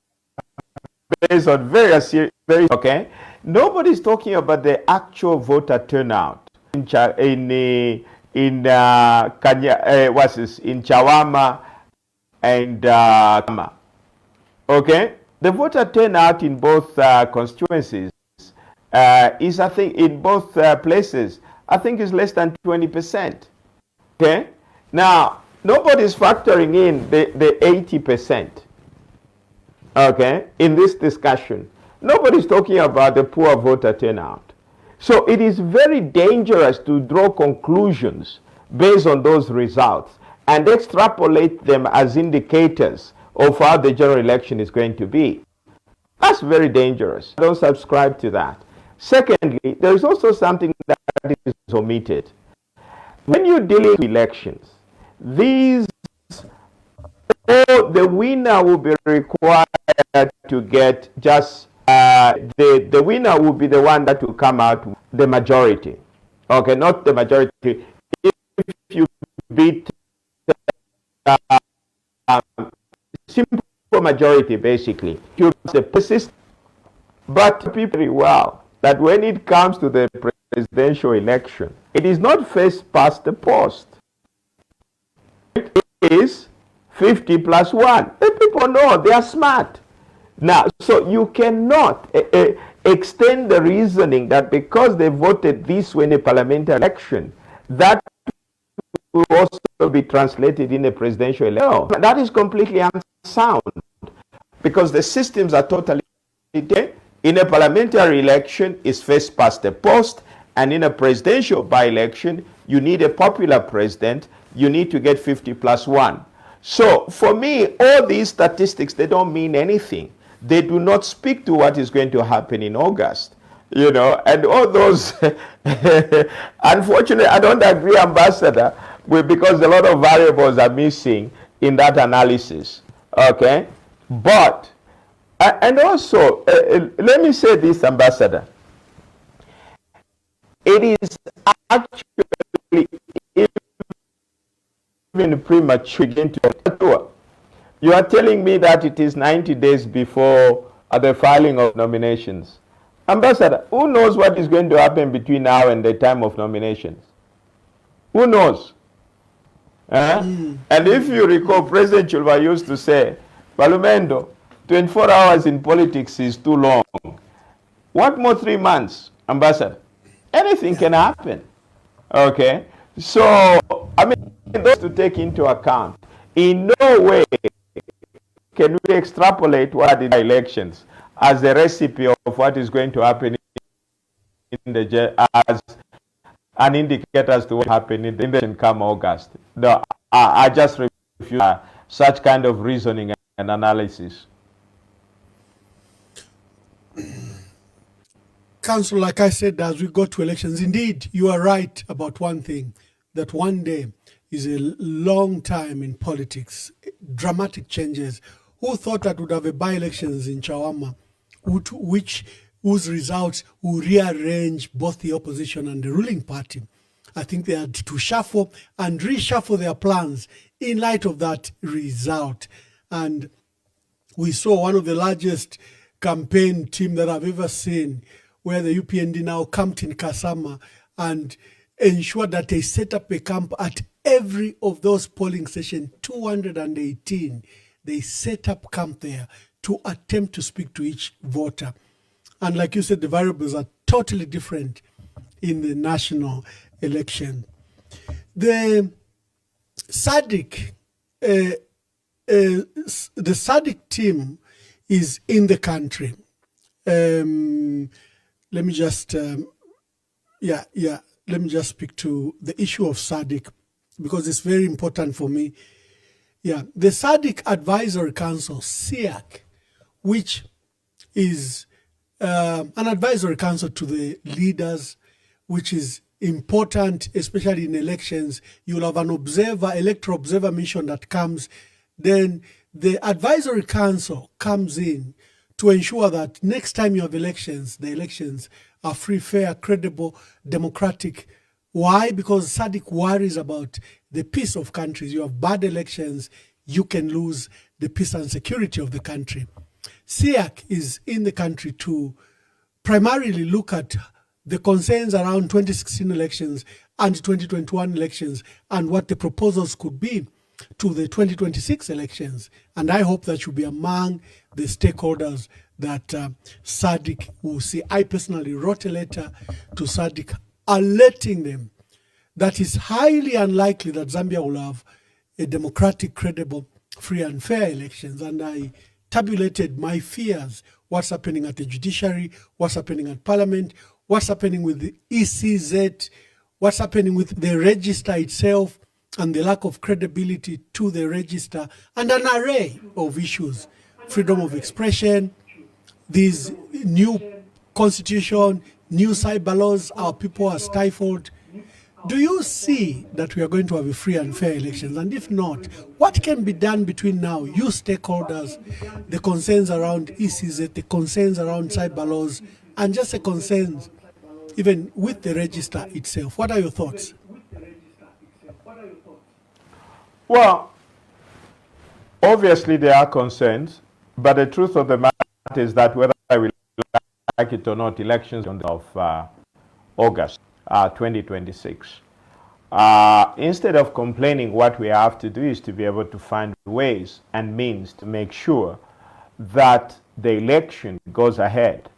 based on very okay. Nobody's talking about the actual voter turnout in Chawama and okay. The voter turnout in both constituencies is, I think, in both places, I think is less than 20%. Okay. Now, nobody's factoring in the 80%. Okay, in this discussion. Nobody's talking about the poor voter turnout. So it is very dangerous to draw conclusions based on those results and extrapolate them as indicators of how the general election is going to be. That's very dangerous. I don't subscribe to that. Secondly, there is also something that is omitted. When you're dealing with elections, the winner will be required to get just the winner will be the one that will come out with the majority. Okay, not the majority. If you beat simple majority, basically, you the persist. But people very well that when it comes to the presidential election, it is not first past the post. It is 50 plus 1. The people know, they are smart. Now, so you cannot extend the reasoning that because they voted this way in a parliamentary election, that will also be translated in a presidential election. No, that is completely unsound because the systems are totally different. In a parliamentary election, it's first past the post, and in a presidential by-election, you need a popular president. You need to get 50 plus 1. So for me, all these statistics, they don't mean anything. They do not speak to what is going to happen in August. You know, and all those, unfortunately, I don't agree, Ambassador, because a lot of variables are missing in that analysis. Okay? But, and also, let me say this, Ambassador. It is actually even premature begin to. You are telling me that it is 90 days before the filing of nominations. Ambassador, who knows what is going to happen between now and the time of nominations? Who knows? And if you recall, President Chilwa used to say, Balumendo, 24 hours in politics is too long. What more 3 months, Ambassador? Anything can happen. Okay? So, I mean, those to take into account. In no way can we extrapolate what are the elections as the recipe of what is going to happen in the as an indicator as to what happened in the election come August. No, I just refuse such kind of reasoning and analysis. Council, like I said, as we go to elections, indeed, you are right about one thing, that one day is a long time in politics, dramatic changes. Who thought that would have a by-elections in Chawama, whose results will rearrange both the opposition and the ruling party? I think they had to shuffle and reshuffle their plans in light of that result. And we saw one of the largest campaign team that I've ever seen, where the UPND now camped in Kasama and ensured that they set up a camp at every of those polling stations, 218. They set up camp there to attempt to speak to each voter. And like you said, the variables are totally different in the national election. The SADC, the SADC team is in the country. Let me just, let me just speak to the issue of SADC because it's very important for me. Yeah, the SADC Advisory Council, SIAC, which is an advisory council to the leaders, which is important, especially in elections. You'll have an observer, electoral observer mission that comes. Then the advisory council comes in to ensure that next time you have elections, the elections are free, fair, credible, democratic. Why? Because SADC worries about the peace of countries. You have bad elections, you can lose the peace and security of the country. SIAC is in the country to primarily look at the concerns around 2016 elections and 2021 elections and what the proposals could be to the 2026 elections. And I hope that you'll be among the stakeholders that SADC will see. I personally wrote a letter to SADC alerting them that it's highly unlikely that Zambia will have a democratic, credible, free and fair elections. And I tabulated my fears, what's happening at the judiciary, what's happening at parliament, what's happening with the ECZ, what's happening with the register itself, and the lack of credibility to the register, and an array of issues. Freedom of expression, this new constitution, new cyber laws, our people are stifled. Do you see that we are going to have a free and fair elections? And if not, what can be done between now, you stakeholders, the concerns around ECZ, the concerns around cyber laws, and just the concerns even with the register itself? What are your thoughts? Well, obviously there are concerns, but the truth of the matter is that whether we like it or not, elections of August 2026. Instead of complaining, what we have to do is to be able to find ways and means to make sure that the election goes ahead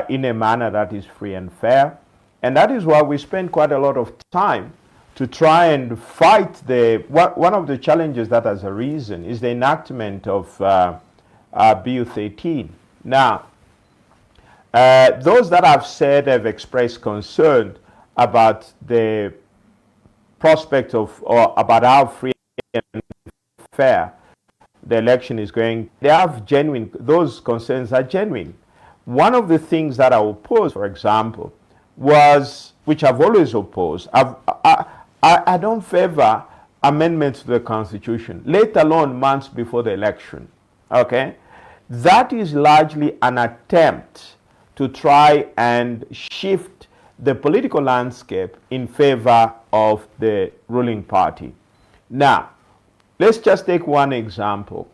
in a manner that is free and fair. And that is why we spend quite a lot of time to try and fight one of the challenges that has arisen is the enactment of Bill 13. Now, those that have said have expressed concern about the prospect of, or about how free and fair the election is going, those concerns are genuine. One of the things that I oppose, for example, which I've always opposed, I don't favor amendments to the Constitution, let alone months before the election. Okay? That is largely an attempt to try and shift the political landscape in favor of the ruling party. Now, let's just take one example.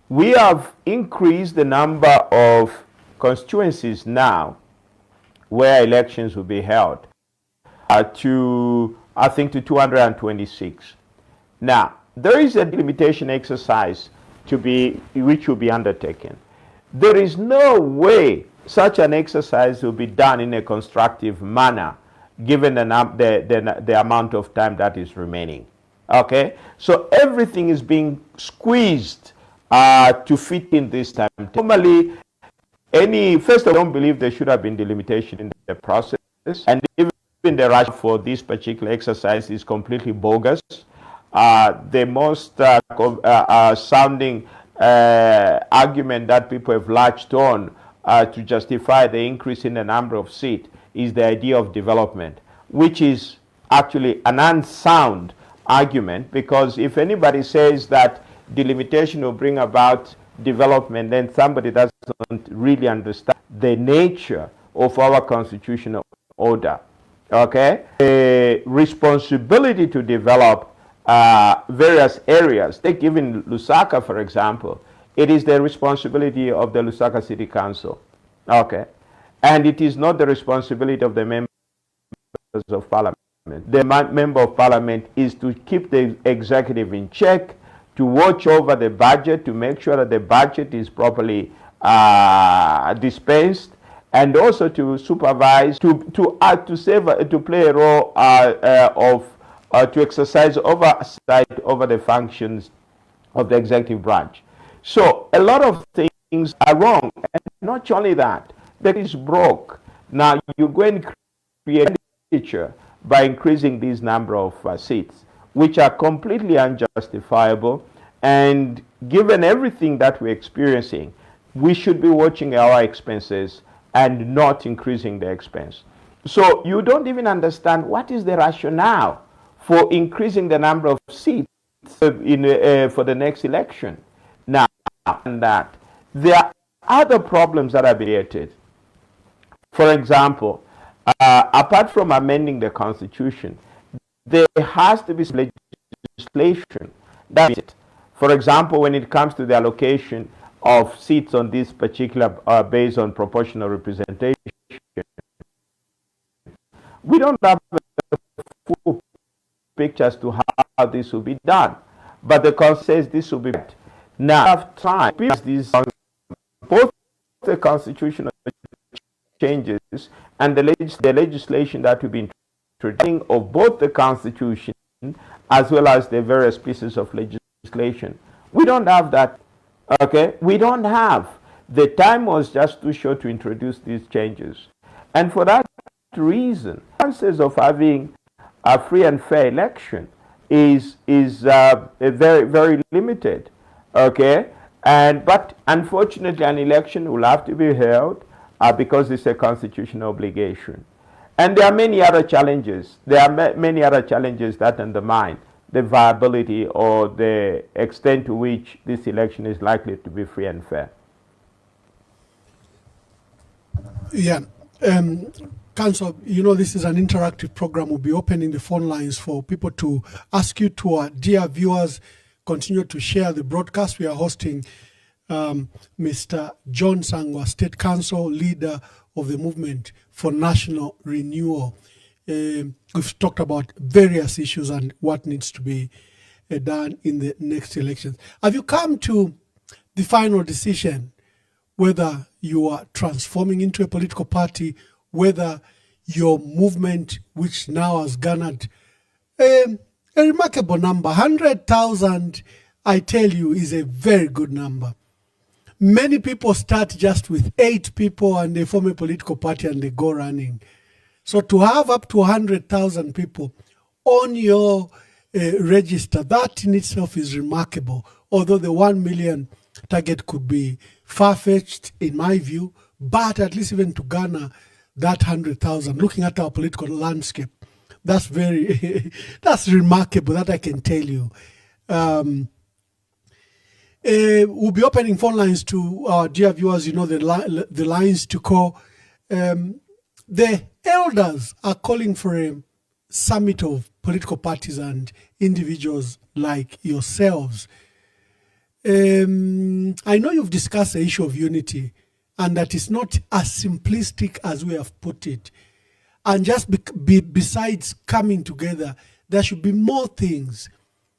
We have increased the number of constituencies now where elections will be held to, I think, to 226. Now, there is a delimitation exercise which will be undertaken. There is no way such an exercise will be done in a constructive manner given the amount of time that is remaining. Okay? So everything is being squeezed to fit in this time. Normally, first, I don't believe there should have been delimitation in the process, and even the rush for this particular exercise is completely bogus. The most sounding argument that people have latched on to justify the increase in the number of seats is the idea of development, which is actually an unsound argument, because if anybody says that delimitation will bring about development, then somebody doesn't really understand the nature of our constitutional order. Okay? The responsibility to develop various areas, take even Lusaka, for example, it is the responsibility of the Lusaka City Council. Okay? And it is not the responsibility of the members of parliament. The member of parliament is to keep the executive in check, to watch over the budget, to make sure that the budget is properly dispensed, and also to supervise, to play a role to exercise oversight over the functions of the executive branch. So a lot of things are wrong, and not only that, that is broke. Now you go and create a picture by increasing this number of seats, which are completely unjustifiable. And given everything that we're experiencing, we should be watching our expenses and not increasing the expense. So you don't even understand what is the rationale for increasing the number of seats for the next election. Now, and that there are other problems that are created. For example, apart from amending the Constitution, there has to be legislation that it. For example, when it comes to the allocation of seats on this particular based on proportional representation, we don't have a full picture as to how this will be done. But the Constitution says this will be done. Now, we have time. Both the constitutional changes and the legislation that will be introducing of both the Constitution as well as the various pieces of legislation. We don't have that. Okay? We don't have. The time was just too short to introduce these changes. And for that reason, chances of having a free and fair election is very, very limited. Okay? But unfortunately, an election will have to be held because it's a constitutional obligation. And there are many other challenges. There are many other challenges that undermine the viability or the extent to which this election is likely to be free and fair. Yeah. Council, you know, this is an interactive program. We'll be opening the phone lines for people to ask you to, dear viewers, continue to share the broadcast. We are hosting Mr. John Sangwa, State Council, leader of the Movement for National Renewal. We've talked about various issues and what needs to be done in the next elections. Have you come to the final decision whether you are transforming into a political party, whether your movement, which now has garnered a remarkable number, 100,000, I tell you, is a very good number. Many people start just with 8 people and they form a political party and they go running. So to have up to 100,000 people on your register, that in itself is remarkable. Although the 1 million target could be far-fetched in my view, but at least even to garner that 100,000, looking at our political landscape, that's very, that's remarkable, that I can tell you. We'll be opening phone lines to our dear viewers, you know, the lines to call. The elders are calling for a summit of political parties and individuals like yourselves. I know you've discussed the issue of unity and that it's not as simplistic as we have put it. And just besides coming together, there should be more things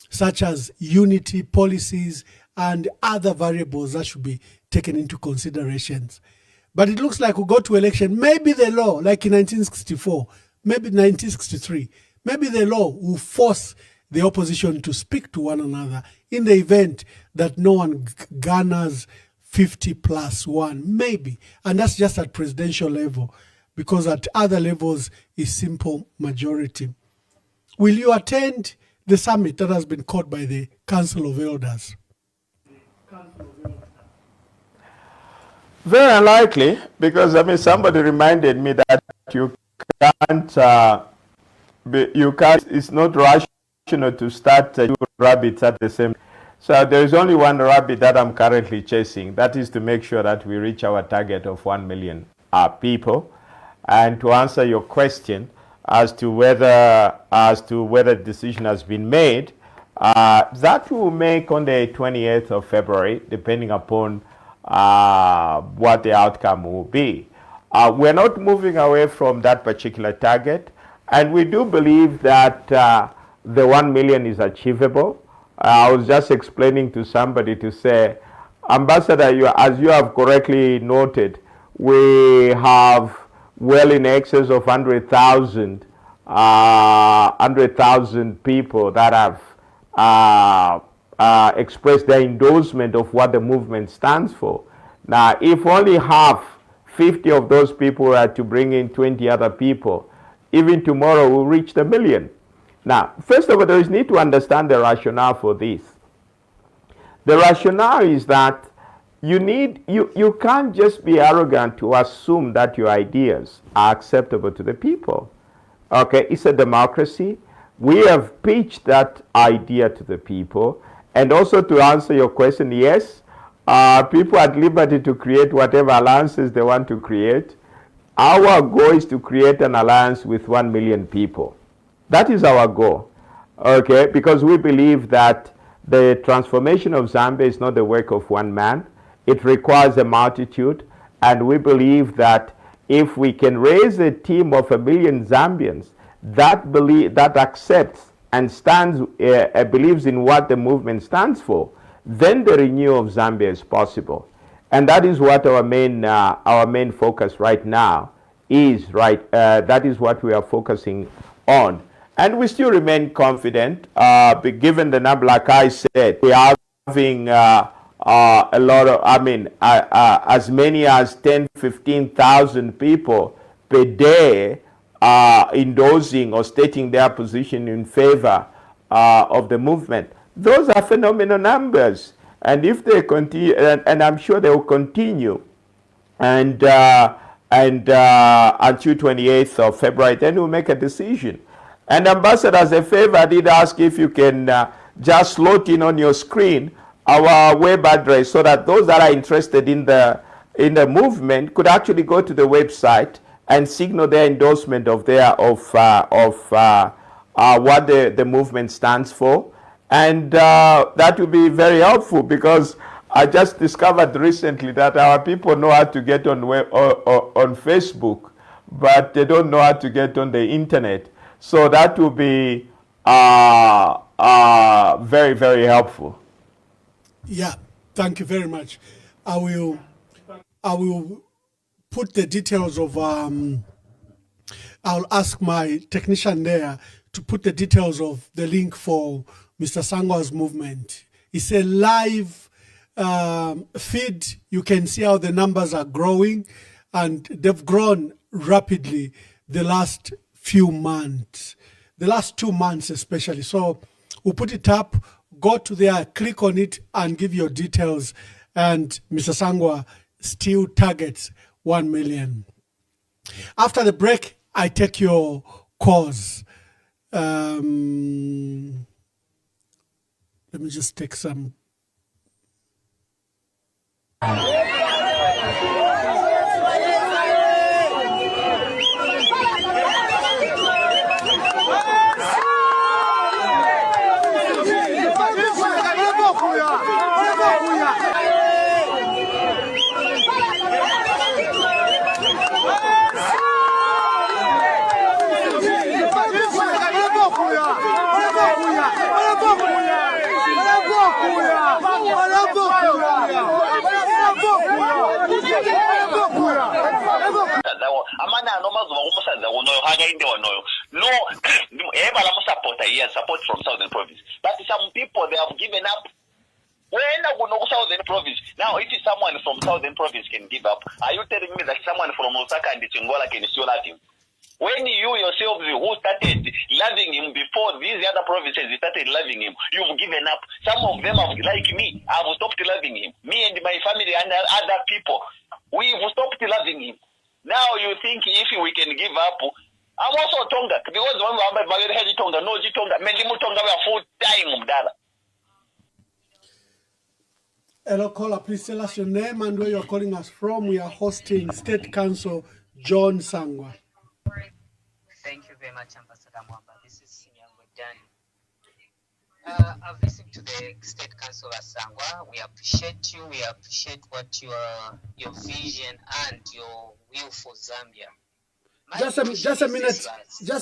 such as unity, policies, and other variables that should be taken into considerations. But it looks like we'll go to election. Maybe the law, like in 1964, maybe 1963, maybe the law will force the opposition to speak to one another in the event that no one garners 50+1, maybe. And that's just at presidential level, because at other levels is simple majority. Will you attend the summit that has been called by the Council of Elders? Very unlikely, because somebody reminded me that you can't, it's not rational to start two rabbits at the same time. So there is only one rabbit that I'm currently chasing. That is to make sure that we reach our target of 1 million people. And to answer your question as to whether the decision has been made, that will make on the 28th of February, depending upon what the outcome will be. We're not moving away from that particular target, and we do believe that the 1 million is achievable. I was just explaining to somebody to say, Ambassador, as you have correctly noted, we have well in excess of 100,000 people that have expressed their endorsement of what the movement stands for. Now, if only 50 of those people are to bring in 20 other people, even tomorrow we'll reach the million. Now, first of all, there is need to understand the rationale for this. The rationale is that you can't just be arrogant to assume that your ideas are acceptable to the people. Okay, it's a democracy. We have pitched that idea to the people. And also, to answer your question, yes, people are at liberty to create whatever alliances they want to create. Our goal is to create an alliance with 1 million people. That is our goal, okay? Because we believe that the transformation of Zambia is not the work of one man. It requires a multitude, and we believe that if we can raise a team of 1 million Zambians that accepts and believes in what the movement stands for, then the renewal of Zambia is possible. And that is what our main focus right now is, that is what we are focusing on. And we still remain confident, given the number, like I said, we are having a lot of, as many as 10, 15,000 people per day endorsing or stating their position in favor of the movement. Those are phenomenal numbers. And if they continue, and I'm sure they will continue, and until 28th of February, then we'll make a decision. And Ambassador, as a favor, I did ask if you can just slot in on your screen our web address, so that those that are interested in the movement could actually go to the website and signal their endorsement of what the movement stands for. And that will be very helpful, because I just discovered recently that our people know how to get on Facebook, but they don't know how to get on the internet. So that will be very, very helpful. Yeah, thank you very much. I will put the details of, I'll ask my technician there to put the details of the link for Mr. Sangwa's movement. It's a live feed. You can see how the numbers are growing, and they've grown rapidly the last few months, the last 2 months especially. So we'll put it up, go to there, click on it, and give your details. And Mr. Sangwa still targets 1 million. After the break, I take your calls. Let me just take some. amana anomazuva kumusadza unoyo akainde wanoyo no ebala musapota here support from southern province, but some people they have given up. When I go to southern province now, if someone from southern province can give up, are you telling me that someone from Osaka and Chingola can still love him? When you yourself who started loving him before these other provinces started loving him, you've given up. Some of them have, like me, have stopped loving him. Me and my family and other people, we've stopped loving him. Now you think if we can give up, I'm also Tonga, because when we are Tonga, no Tonga, many Tonga were full time. Hello, caller. Please tell us your name and where you're calling us from. We are hosting State Council John Sangwa. Thank you very much, Ambassador Mwamba. This is Sangwa Dan. I've listened to the State Council of Sangwa. We appreciate you. We appreciate what your vision and your will for Zambia. Just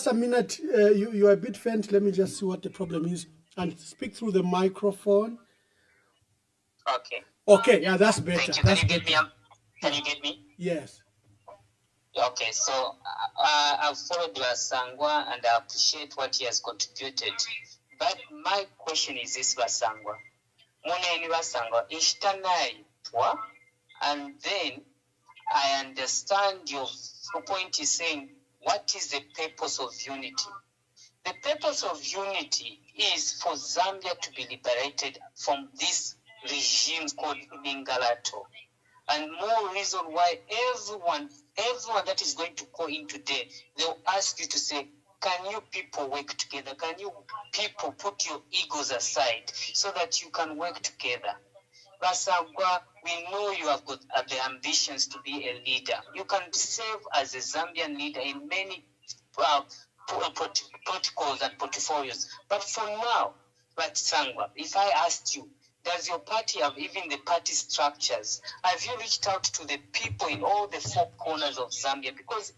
a minute. You're a bit faint. Let me just see what the problem is and speak through the microphone. Okay. Okay. Yeah, that's better. Thank you. Can you get me? Yes. Okay, so I've followed Sangwa and I appreciate what he has contributed. But my question is this, Sangwa. Muneni Sangwa, ishtanai, and then I understand your point is saying, what is the purpose of unity? The purpose of unity is for Zambia to be liberated from this regime called Bingalato. And more reason why everyone that is going to call in today, they'll ask you to say, can you people work together? Can you people put your egos aside so that you can work together? Basagwa, we know you have got the ambitions to be a leader. You can serve as a Zambian leader in many protocols and portfolios. But for now, Sangwa, if I asked you, does your party have even the party structures? Have you reached out to the people in all the four corners of Zambia? Because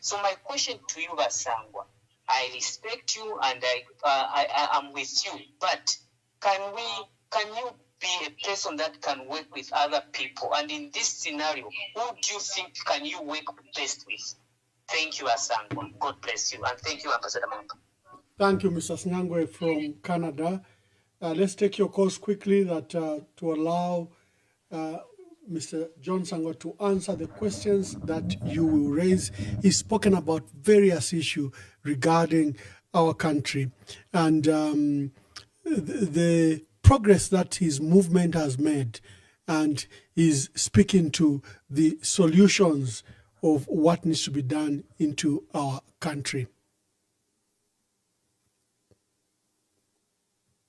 so my question to you, Sangwa, I respect you and I am with you, but can you be a person that can work with other people? And in this scenario, who do you think can you work best with? Thank you, Sangwa. God bless you. And thank you, Ambassador Mamba. Thank you, Mr. Sangwa from Canada. Let's take your calls quickly to allow Mr. John Sangwa to answer the questions that you will raise. He's spoken about various issues regarding our country and the progress that his movement has made, and is speaking to the solutions of what needs to be done into our country.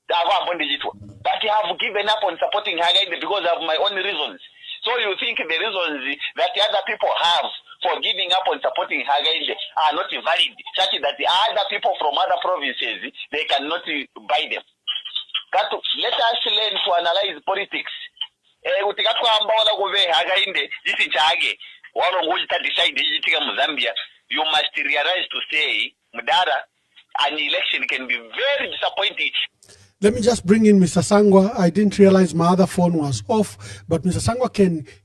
But I have given up on supporting Hagainde because of my own reasons. So you think the reasons that the other people have for giving up on supporting Hagainde are not valid, such that the other people from other provinces, they cannot buy them. Let us learn to analyze politics. You must realize to say, Mudara, an election can be very disappointing. Let me just bring in Mr. Sangwa. I didn't realize my other phone was off, but Mr. Sangwa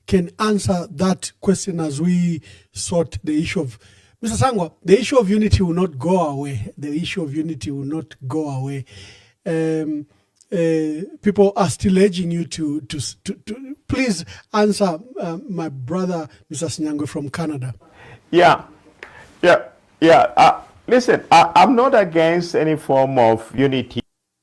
can answer that question as we sort the issue of... Mr. Sangwa, the issue of unity will not go away. The issue of unity will not go away. People are still urging you to please answer my brother, Mr. Sangwa from Canada. Yeah. Listen, I'm not against any form of unity.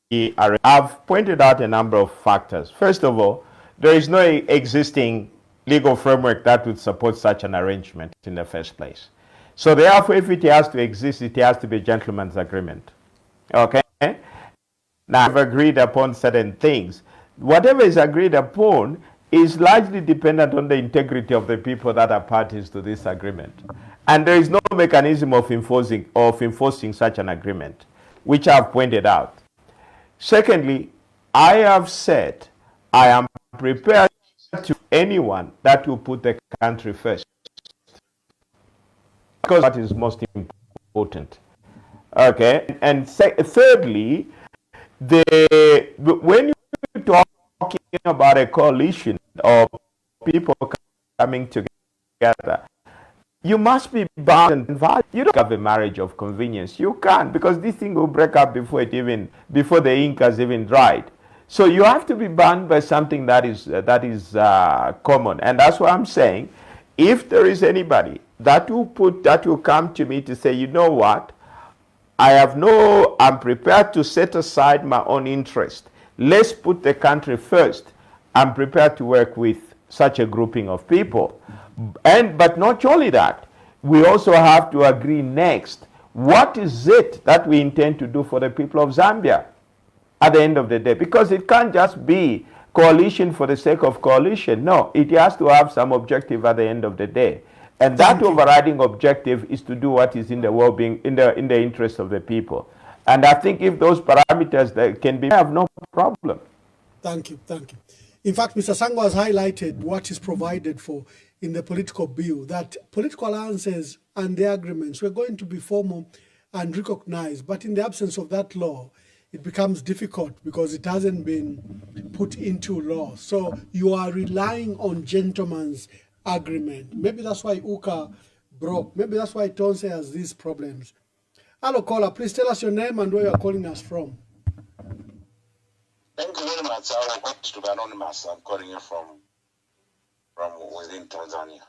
I've pointed out a number of factors. First of all, there is no existing legal framework that would support such an arrangement in the first place. So therefore, if it has to exist, it has to be a gentleman's agreement. Okay? Now, I've agreed upon certain things. Whatever is agreed upon is largely dependent on the integrity of the people that are parties to this agreement. And there is no mechanism of enforcing such an agreement, which I've pointed out. Secondly, I have said I am prepared to anyone that will put the country first, because that is most important. Okay, and thirdly, when you're talking about a coalition of people coming together, you must be bound and involved. You don't have a marriage of convenience. You can't, because this thing will break up before the ink has even dried. So you have to be bound by something that is common, and that's what I'm saying. If there is anybody that will come to me to say, you know what, I'm prepared to set aside my own interest. Let's put the country first. I'm prepared to work with such a grouping of people. But not only that, we also have to agree next, what is it that we intend to do for the people of Zambia at the end of the day? Because it can't just be coalition for the sake of coalition. No, it has to have some objective at the end of the day. And that overriding objective is to do what is in the well-being, in the interest of the people. And I think if those parameters that can be, I have no problem. Thank you, thank you. In fact, Mr. Sangwa has highlighted what is provided for in the political bill, that political alliances and their agreements were going to be formal and recognized. But in the absence of that law, it becomes difficult because it hasn't been put into law. So you are relying on gentlemen's agreement. Maybe that's why UCA broke. Maybe that's why Tonse has these problems. Hello, caller. Please tell us your name and where you are calling us from. Thank you very much. I want to be anonymous. I'm calling you from within Tanzania.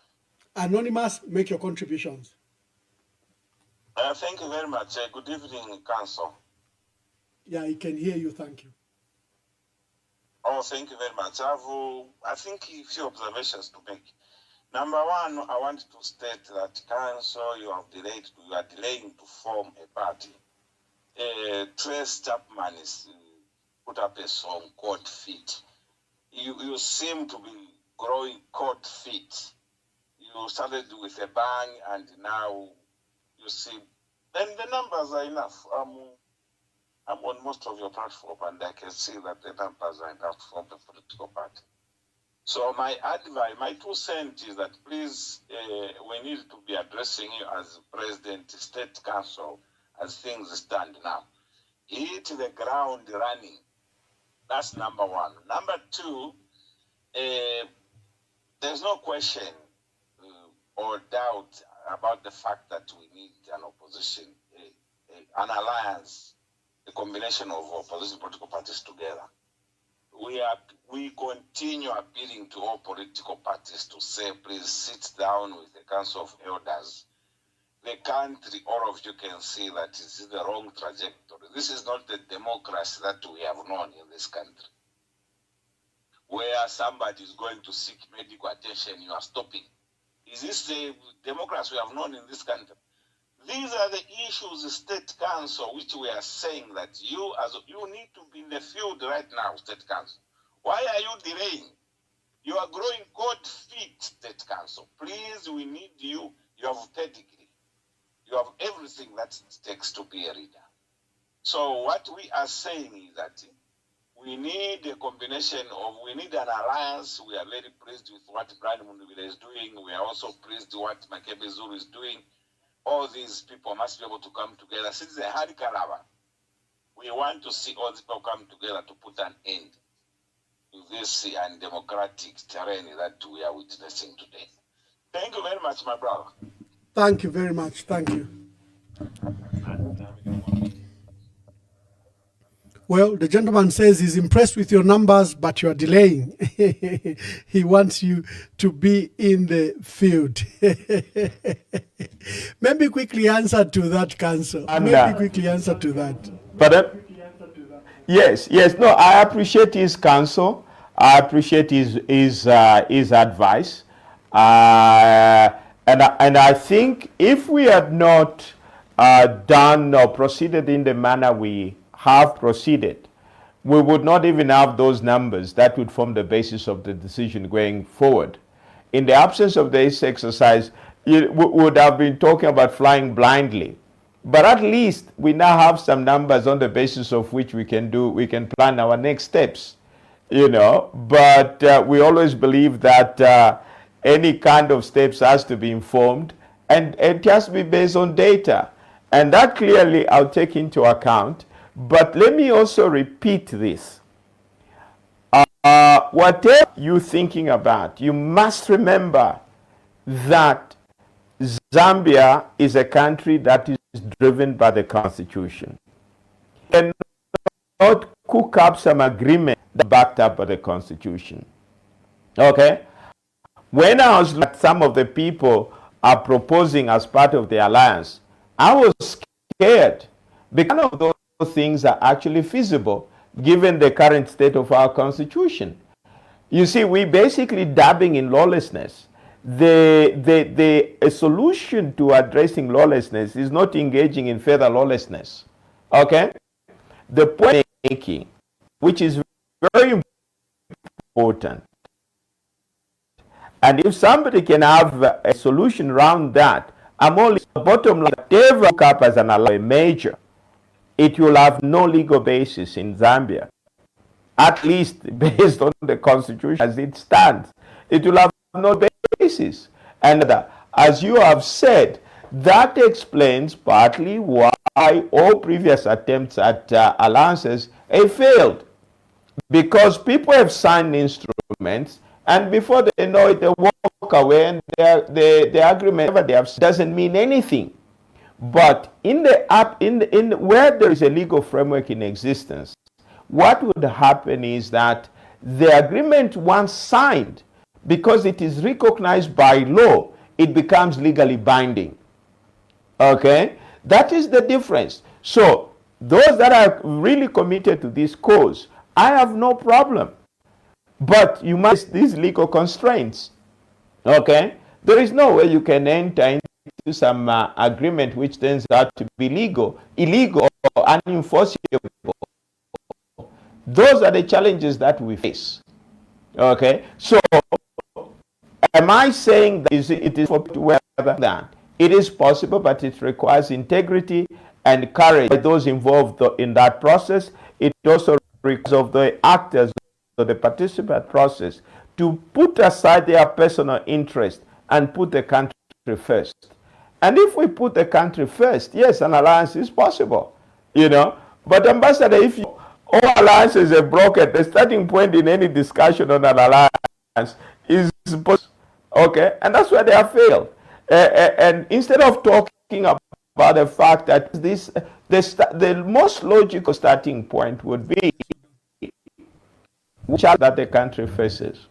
Anonymous, make your contributions. Thank you very much. Good evening, Council. Yeah, I can hear you. Thank you. Oh, thank you very much. I think a few observations to make. Number one, I want to state that Council, you are delaying to form a party. Trace Chapman is put up a song called Feet. You seem to be growing cold feet. You started with a bang and now you see, and the numbers are enough. I'm on most of your platform and I can see that the numbers are enough to form a political party. So my advice, my 2 cents is that please, we need to be addressing you as President, State Council, as things stand now. Hit the ground running. That's number one. Number two, there's no question or doubt about the fact that we need an opposition, an alliance, a combination of opposition political parties together. We continue appealing to all political parties to say, please sit down with the Council of Elders. The country, all of you can see that it's the wrong trajectory. This is not the democracy that we have known in this country, where somebody is going to seek medical attention, you are stopping. Is this the democracy we have known in this country? These are the issues, the State Council, which we are saying that you need to be in the field right now, State Council. Why are you delaying? You are growing cold feet, State Council. Please, we need you. You have pedigree. You have everything that it takes to be a leader. So what we are saying is that we need a combination of, we need an alliance. We are very pleased with what Brian Mundubile is doing. We are also pleased with what Makebe Zulu is doing. All these people must be able to come together. Since the Hari Kalaba, we want to see all these people come together to put an end to this undemocratic terrain that we are witnessing today. Thank you very much, my brother. Thank you very much. Thank you. Well, the gentleman says he's impressed with your numbers, but you are delaying. He wants you to be in the field. Maybe quickly answer to that, Council. Maybe quickly answer to that. But yes. No, I appreciate his counsel. I appreciate his advice. And I think if we had not done or proceeded in the manner we have proceeded, we would not even have those numbers that would form the basis of the decision going forward. In the absence of this exercise, we would have been talking about flying blindly. But at least we now have some numbers on the basis of which we can plan our next steps, But we always believe that any kind of steps has to be informed, and it has to be based on data. And that clearly I'll take into account. But let me also repeat this. Whatever you're thinking about, you must remember that Zambia is a country that is driven by the Constitution. You cannot cook up some agreement that backed up by the Constitution. Okay? When I was looking at some of the people are proposing as part of the alliance, I was scared because none of those things are actually feasible given the current state of our Constitution. You see, we basically dabbing in lawlessness. A solution to addressing lawlessness is not engaging in further lawlessness. Okay? The point I'm making, which is very important, and if somebody can have a solution around that, I'm only bottom line, whatever up as an ally major, it will have no legal basis in Zambia, at least based on the Constitution as it stands. It will have no basis. And as you have said, that explains partly why all previous attempts at alliances have failed. Because people have signed instruments, and before they know it, they walk away, and the agreement whatever they have doesn't mean anything. But in where there is a legal framework in existence, what would happen is that the agreement once signed, because it is recognized by law, it becomes legally binding. Okay? That is the difference. So those that are really committed to this cause, I have no problem. But you must these legal constraints. Okay? There is no way you can enter into some agreement which turns out to be illegal or unenforceable. Those are the challenges that we face. Okay? So am I saying that it is for people that it is possible, but it requires integrity and courage by those involved in that process. It also requires of the actors of the participant process to put aside their personal interest and put the country first. And if we put the country first, yes, an alliance is possible, But Ambassador, if all alliances are broken, the starting point in any discussion on an alliance is possible. Okay, and that's where they have failed. And instead of talking about the fact that the most logical starting point would be which that the country faces.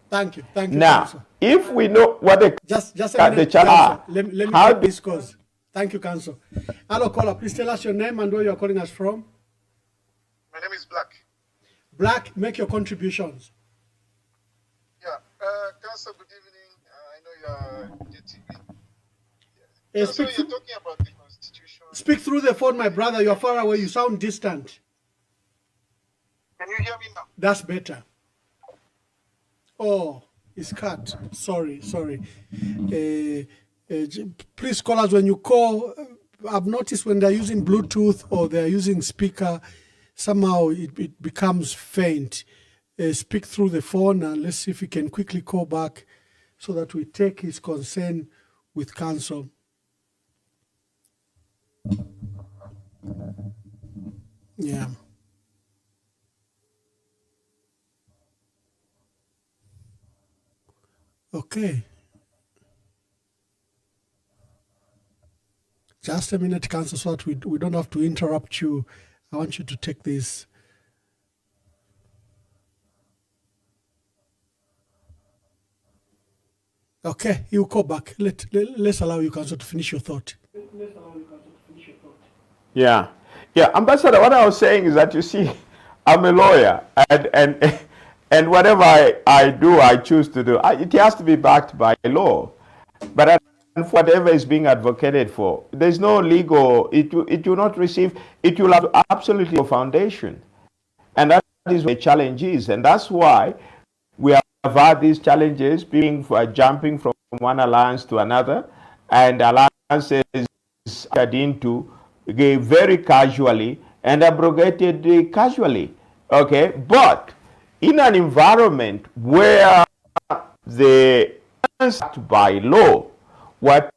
Thank you. Now, Council. If we know what just a minute, the challenge, let me take this cause. Thank you, Council. Hello, caller. Please tell us your name and where you are calling us from. My name is Black. Black, make your contributions. Yeah, Council, good evening. I know you are JTV. Yeah. So you're talking about the Constitution. Speak through the phone, my brother. You're far away. You sound distant. Can you hear me now? That's better. Oh, it's cut. Sorry. Please call us when you call. I've noticed when they're using Bluetooth or they're using speaker, somehow it becomes faint. Speak through the phone, and let's see if we can quickly call back so that we take his concern with council. Yeah. Okay. Just a minute, Council, so that we don't have to interrupt you. I want you to take this. Okay, you call back. Let's allow you, Council, to finish your thought. Yeah, Ambassador, what I was saying is that, you see, I'm a lawyer, and whatever I do, I choose to do, it has to be backed by law. But whatever is being advocated for, there's no legal, it will not receive, it will have absolutely no foundation. And that is where the challenge is. And that's why we have had these challenges, jumping from one alliance to another, and alliances entered into very casually and abrogated casually. Okay, but in an environment where the by law, what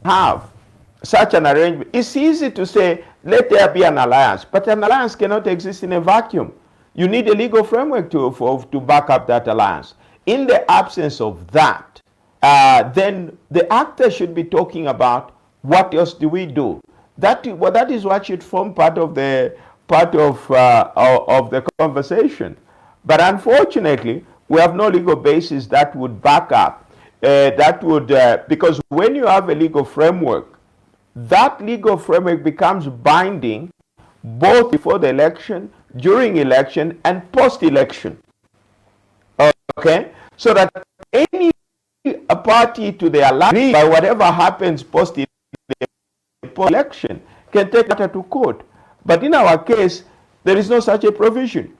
have such an arrangement, it's easy to say, let there be an alliance, but an alliance cannot exist in a vacuum. You need a legal framework to back up that alliance. In the absence of that, then the actor should be talking about what else do we do. That is what should form part of the conversation. But unfortunately, we have no legal basis that would back up. Because when you have a legal framework, that legal framework becomes binding both before the election, during election, and post-election. Okay, so that any party to the alliance, by whatever happens post-election, can take matter to court. But in our case, there is no such a provision.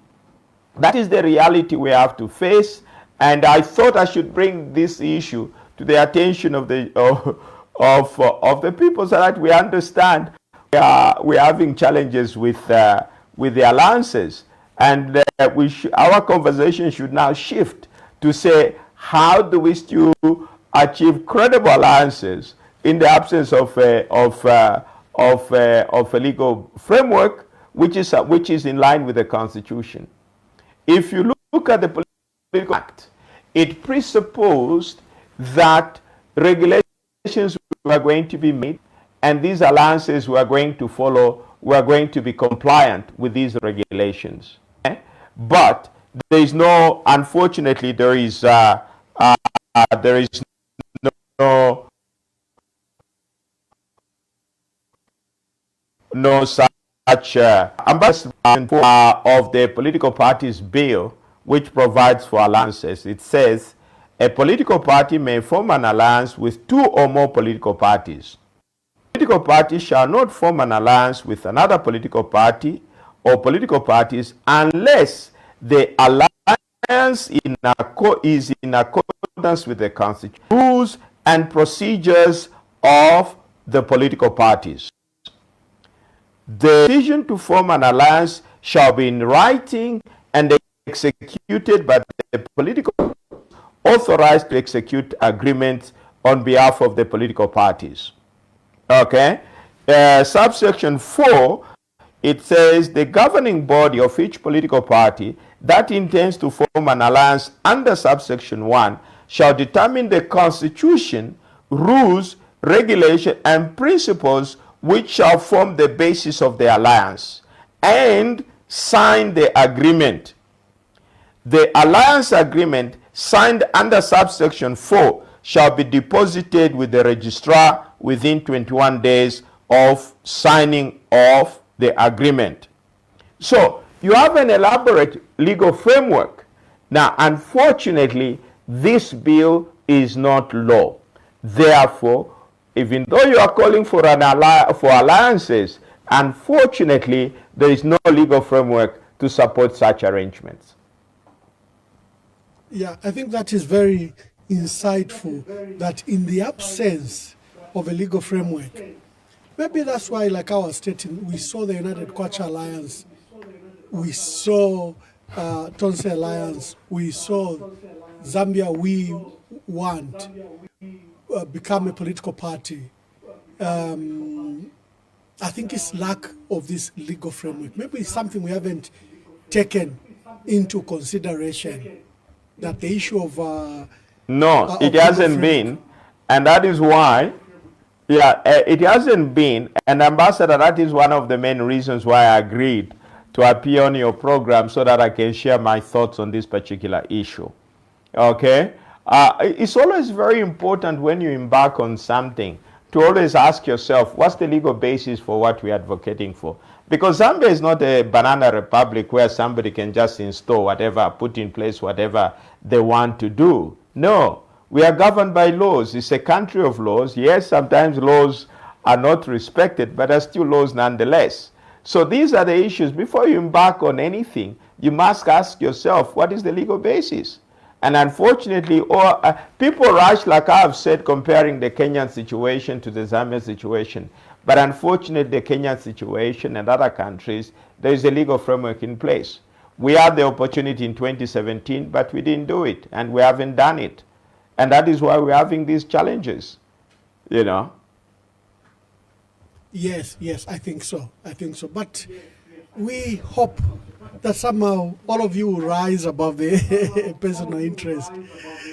That is the reality we have to face, and I thought I should bring this issue to the attention of the people so that we understand we are having challenges with the alliances, and our conversation should now shift to say, how do we still achieve credible alliances in the absence of a legal framework which is in line with the Constitution. If you look at the Political Act, it presupposed that regulations were going to be made, and these alliances were going to follow, were going to be compliant with these regulations. But there is no, unfortunately, there is no such ambassador of the political parties bill, which provides for alliances. It says a political party may form an alliance with two or more political parties. Political parties shall not form an alliance with another political party or political parties unless the alliance is in accordance with the Constitution, rules and procedures of the political parties. The decision to form an alliance shall be in writing and executed by the political authorized to execute agreements on behalf of the political parties. Okay, subsection 4, it says the governing body of each political party that intends to form an alliance under subsection 1 shall determine the constitution, rules, regulation, and principles which shall form the basis of the alliance, and sign the agreement. The alliance agreement signed under subsection 4 shall be deposited with the registrar within 21 days of signing of the agreement. So you have an elaborate legal framework. Now, unfortunately, this bill is not law. Therefore, even though you are calling for alliances, unfortunately, there is no legal framework to support such arrangements. Yeah, I think that is very insightful, that in the absence of a legal framework, maybe that's why, like I was stating, we saw the United Kwacha Alliance, we saw Tonse Alliance, we saw Zambia We Want become a political party. I think it's lack of this legal framework. Maybe it's something we haven't taken into consideration, that the issue of no, it hasn't been, and that is why, it hasn't been, and Ambassador, that is one of the main reasons why I agreed to appear on your program, so that I can share my thoughts on this particular issue. Okay, it's always very important when you embark on something to always ask yourself, what's the legal basis for what we're advocating for? Because Zambia is not a banana republic where somebody can just install whatever, put in place whatever they want to do. No, We are governed by laws. It's a country of laws. Yes, sometimes laws are not respected, but are still laws nonetheless. So these are the issues. Before you embark on anything, you must ask yourself, what is the legal basis? And unfortunately, people rush, like I've said, comparing the Kenyan situation to the Zambian situation. But unfortunately, the Kenyan situation and other countries, there is a legal framework in place. We had the opportunity in 2017, but we didn't do it, and we haven't done it. And that is why we're having these challenges, you know. Yes, yes, I think so. I think so. But we hope that somehow all of you will rise above the personal interest.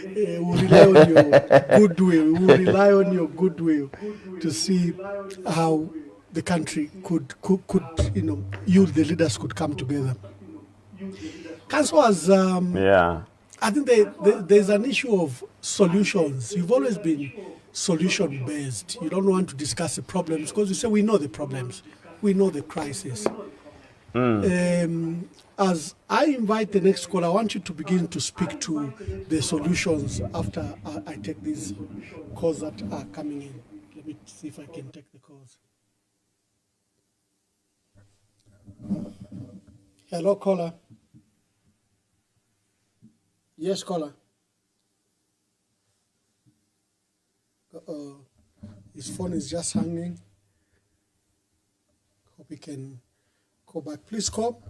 We'll rely on your goodwill. We'll rely on your goodwill to see how the country could you, the leaders, could come together. Councillors, Yeah. I think there's an issue of solutions. You've always been solution based. You don't want to discuss the problems because you say we know the problems, we know the crisis. As I invite the next caller, I want you to begin to speak to the solutions after I take these calls that are coming in. Let me see if I can take the calls. Hello, caller. Yes, caller. His phone is just hanging. Hope he can call back. Please call.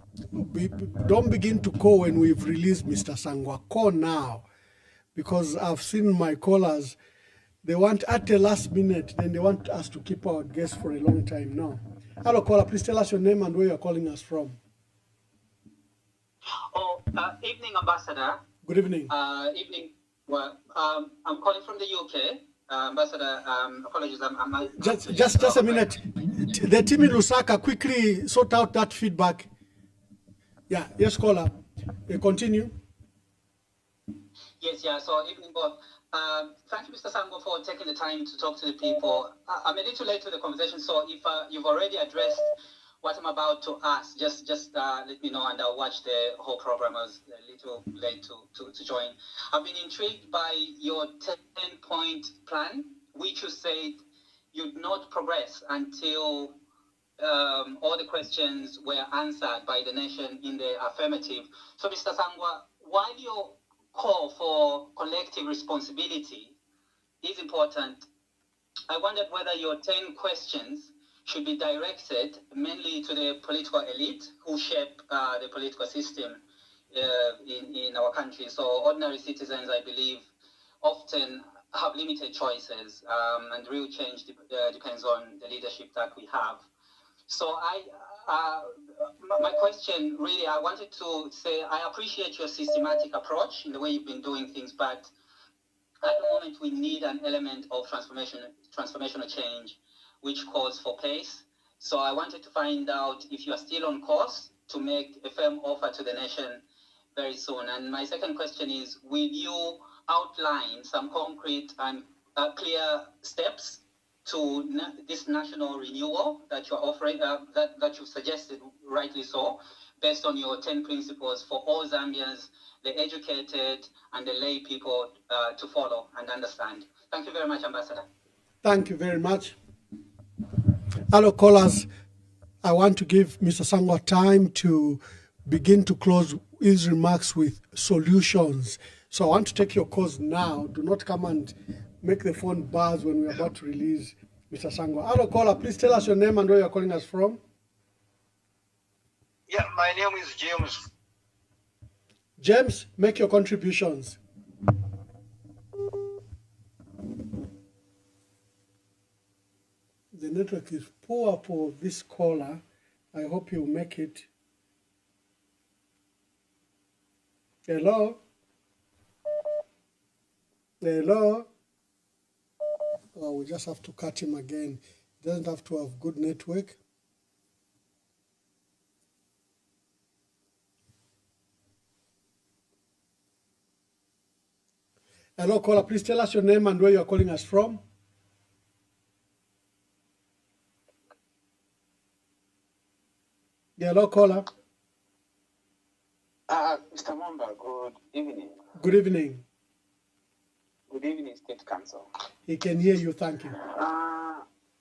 Don't begin to call when we've released Mr. Sangwa. Call now. Because I've seen my callers, they want at the last minute, then they want us to keep our guests for a long time now. Hello, caller. Please tell us your name and where you're calling us from. Evening, Ambassador. Good evening. Evening. Well, I'm calling from the UK. Ambassador, apologies. Just a minute. The team in Lusaka, quickly sort out that feedback. Yeah, yes, caller. Continue. Yes, yeah. So, evening, Bob. Thank you, Mr. Sangwa, for taking the time to talk to the people. I'm a little late to the conversation, so if you've already addressed what I'm about to ask, just let me know and I'll watch the whole program. I was a little late to join. I've been intrigued by your 10-point plan, which you said you'd not progress until all the questions were answered by the nation in the affirmative. So, Mr. Sangwa, while your call for collective responsibility is important, I wondered whether your 10 questions should be directed mainly to the political elite who shape the political system in our country. So ordinary citizens, I believe, often have limited choices, and real change depends on the leadership that we have. So my question really, I wanted to say, I appreciate your systematic approach in the way you've been doing things, but at the moment we need an element of transformational change, which calls for pace. So I wanted to find out if you are still on course to make a firm offer to the nation very soon. And my second question is, will you outline some concrete and clear steps to this national renewal that you're offering, that you've suggested, rightly so, based on your 10 principles for all Zambians, the educated and the lay people to follow and understand? Thank you very much, Ambassador. Thank you very much. Hello, callers. I want to give Mr. Sangwa time to begin to close his remarks with solutions. So I want to take your calls now. Do not come and make the phone buzz when we're about to release Mr. Sangwa. Hello, caller. Please tell us your name and where you're calling us from. Yeah, my name is James. James, make your contributions. The network is poor for this caller. I hope you'll make it. Hello? Hello? Oh, we just have to cut him again. He doesn't have to have good network. Hello, caller. Please tell us your name and where you're calling us from. Hello, caller. Mr. Mamba, good evening. Good evening. Good evening, State Council. He can hear you. Thank you.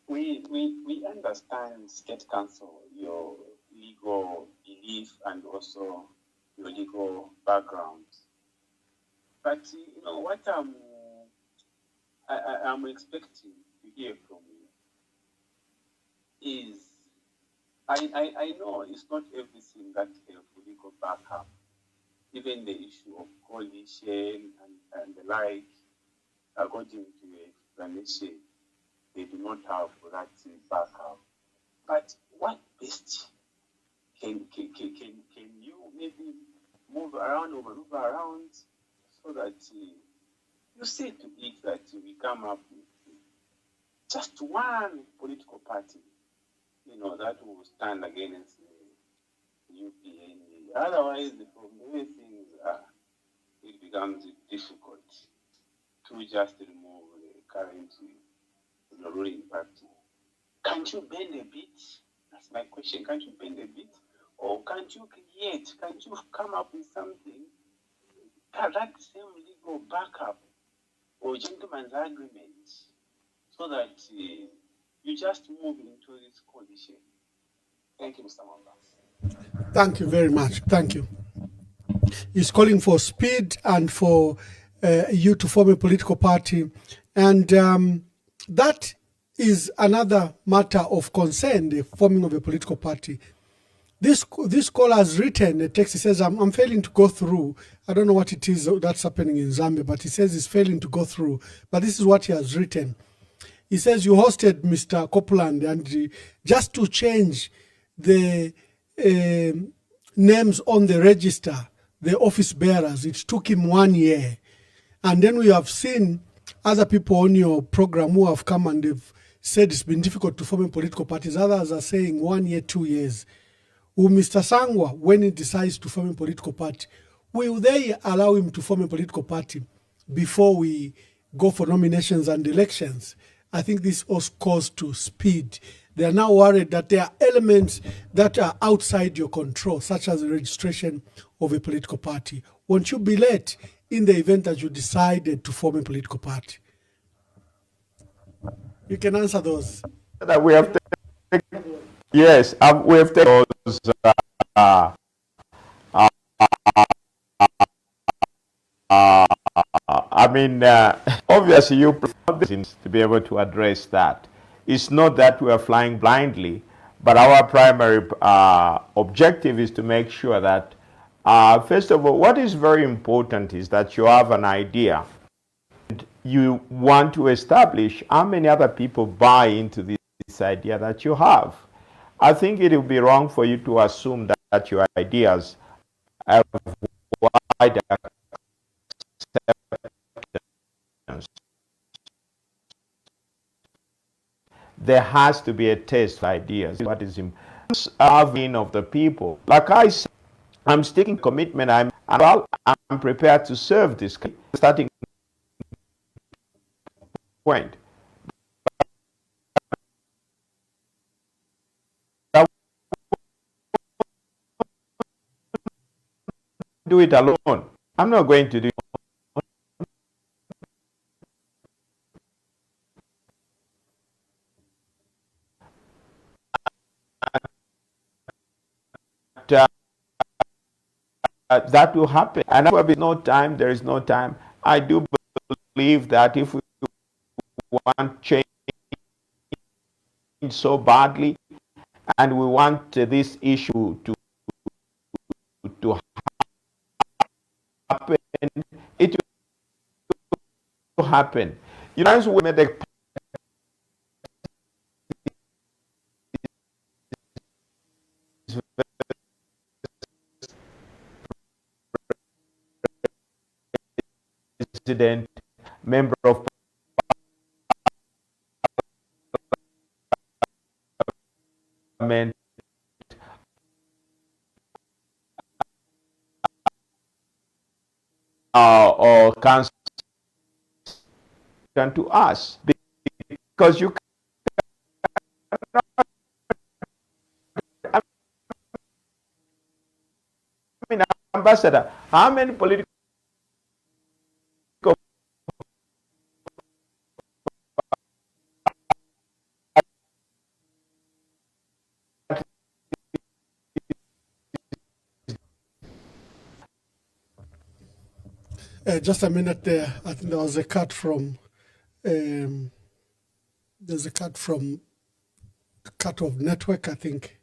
We understand, State Council, your legal belief and also your legal background. But you know what I'm expecting to hear from you is I know it's not everything that have legal backup. Even the issue of coalition and the like, according to your explanation, they do not have that backup. But what best can you maybe move around or maneuver around so that you say to it that we come up with just one political party, you know, that will stand against the UPN. Otherwise, from the way things are, it becomes difficult to just remove the current ruling party. Can't you bend a bit? That's my question. Can't you bend a bit? Or can't you come up with something that same legal backup or gentleman's agreement so that you just move into this coalition? Thank you, Mr. Mwamba. Thank you very much. Thank you. He's calling for speed and for you to form a political party. And that is another matter of concern, the forming of a political party. This caller has written a text. He says, I'm failing to go through. I don't know what it is that's happening in Zambia, but he says he's failing to go through. But this is what he has written. He says, you hosted Mr. Copeland, and just to change the names on the register, the office bearers, it took him 1 year. And then we have seen other people on your program who have come and they've said it's been difficult to form political parties. Others are saying 1 year, 2 years. Will Mr. Sangwa, when he decides to form a political party, will they allow him to form a political party before we go for nominations and elections? I think this also calls to speed. They are now worried that there are elements that are outside your control, such as the registration of a political party. Won't you be late in the event that you decided to form a political party? You can answer those. That we have taken, yes, we have taken those. I mean, obviously, you prefer to be able to address that. It's not that we are flying blindly, but our primary objective is to make sure that, first of all, what is very important is that you have an idea. You want to establish how many other people buy into this idea that you have. I think it would be wrong for you to assume that your ideas have wide acceptance. There has to be a test of ideas. What is important of the people? Like I said, I'm sticking commitment. I'm prepared to serve this starting point. Do it alone. I'm not going to do it. That will happen. And there will be no time. There is no time. I do believe that if we want change so badly, and we want this issue to happen, it will happen. You know, we made the president, member of parliament, or council to us, because you I mean, ambassador, how many political Just a minute there. I think there was a cut from. There's a cut from cut of network. I think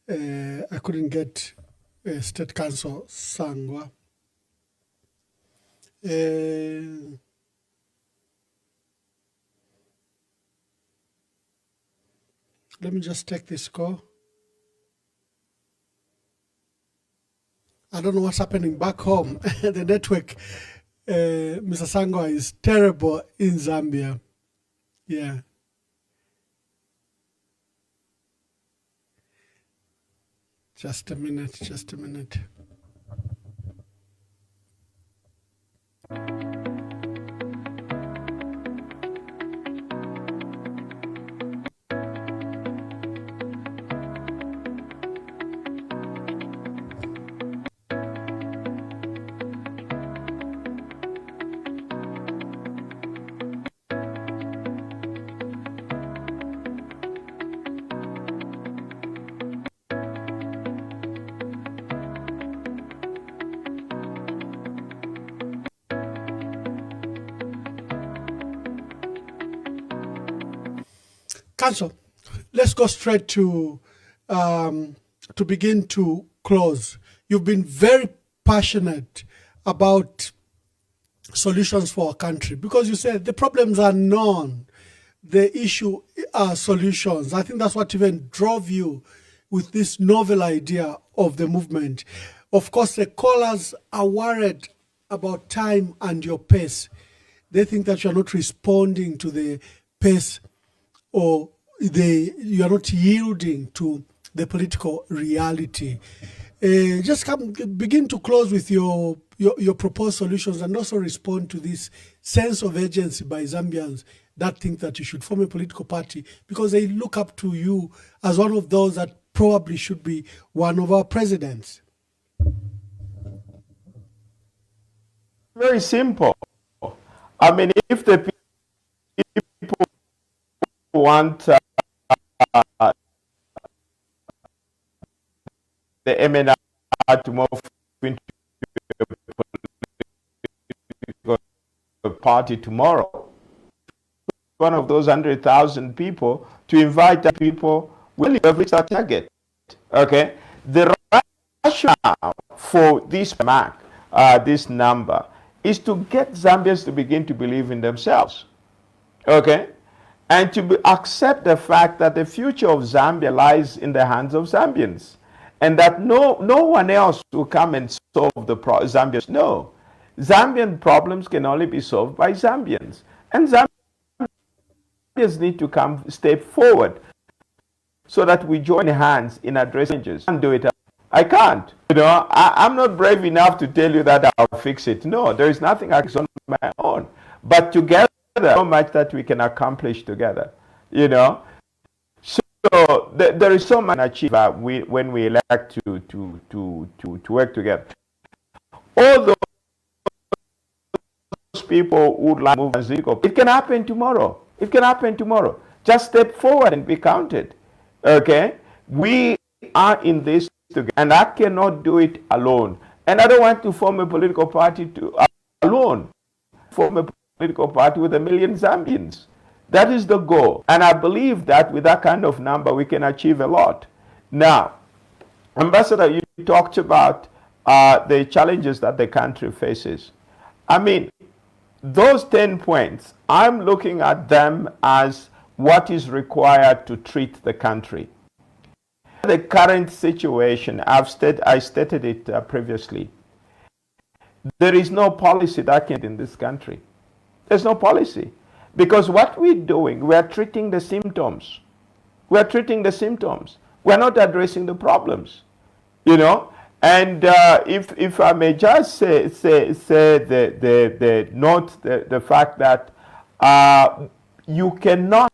I couldn't get State Council Sangwa. Let me just take this call. I don't know what's happening back home. The network, Mr. Sangwa, is terrible in Zambia. Yeah. Just a minute, just a minute. Council, let's go straight to begin to close. You've been very passionate about solutions for our country because you said the problems are known, the issue are solutions. I think that's what even drove you with this novel idea of the movement. Of course, the callers are worried about time and your pace. They think that you're not responding to the pace or you are not yielding to the political reality. Just begin to close with your proposed solutions and also respond to this sense of urgency by Zambians that think that you should form a political party because they look up to you as one of those that probably should be one of our presidents. Very simple. I mean, if the people want the MNR to move into a party tomorrow, one of those 100,000 people, to invite the people, will have reached our target. Okay? The rationale for this mark, this number, is to get Zambians to begin to believe in themselves. Okay? And to accept the fact that the future of Zambia lies in the hands of Zambians. And that no one else will come and solve the Zambians. No. Zambian problems can only be solved by Zambians. And Zambians need to step forward so that we join hands in addressing changes. I can't do it. I can't. I'm not brave enough to tell you that I'll fix it. No, there is nothing I can on my own. But together, so much that we can accomplish together. So there is so much to achieve when we elect to work together. All those people who would like to move, it can happen tomorrow. It can happen tomorrow. Just step forward and be counted. Okay? We are in this together, and I cannot do it alone. And I don't want to form a political party alone. Form a political party with 1 million Zambians. That is the goal. And I believe that with that kind of number, we can achieve a lot. Now, Ambassador, you talked about the challenges that the country faces. I mean, those 10 points, I'm looking at them as what is required to treat the country. The current situation, I stated it previously. There is no policy that can in this country. There's no policy. Because what we're doing, we're treating the symptoms. We're treating the symptoms. We're not addressing the problems. And if I may just say the fact that you cannot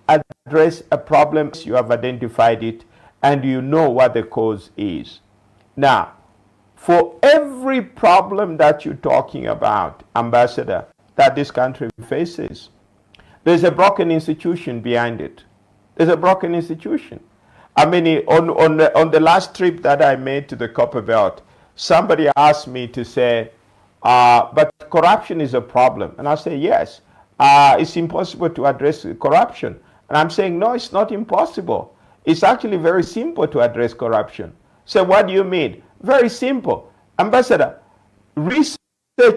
address a problem you have identified it and you know what the cause is. Now, for every problem that you're talking about, Ambassador, that this country faces, there's a broken institution behind it. There's a broken institution. I mean, on the last trip that I made to the Copper Belt, somebody asked me to say, but corruption is a problem. And I say, yes, it's impossible to address corruption. And I'm saying, no, it's not impossible. It's actually very simple to address corruption. So what do you mean? Very simple. Ambassador, research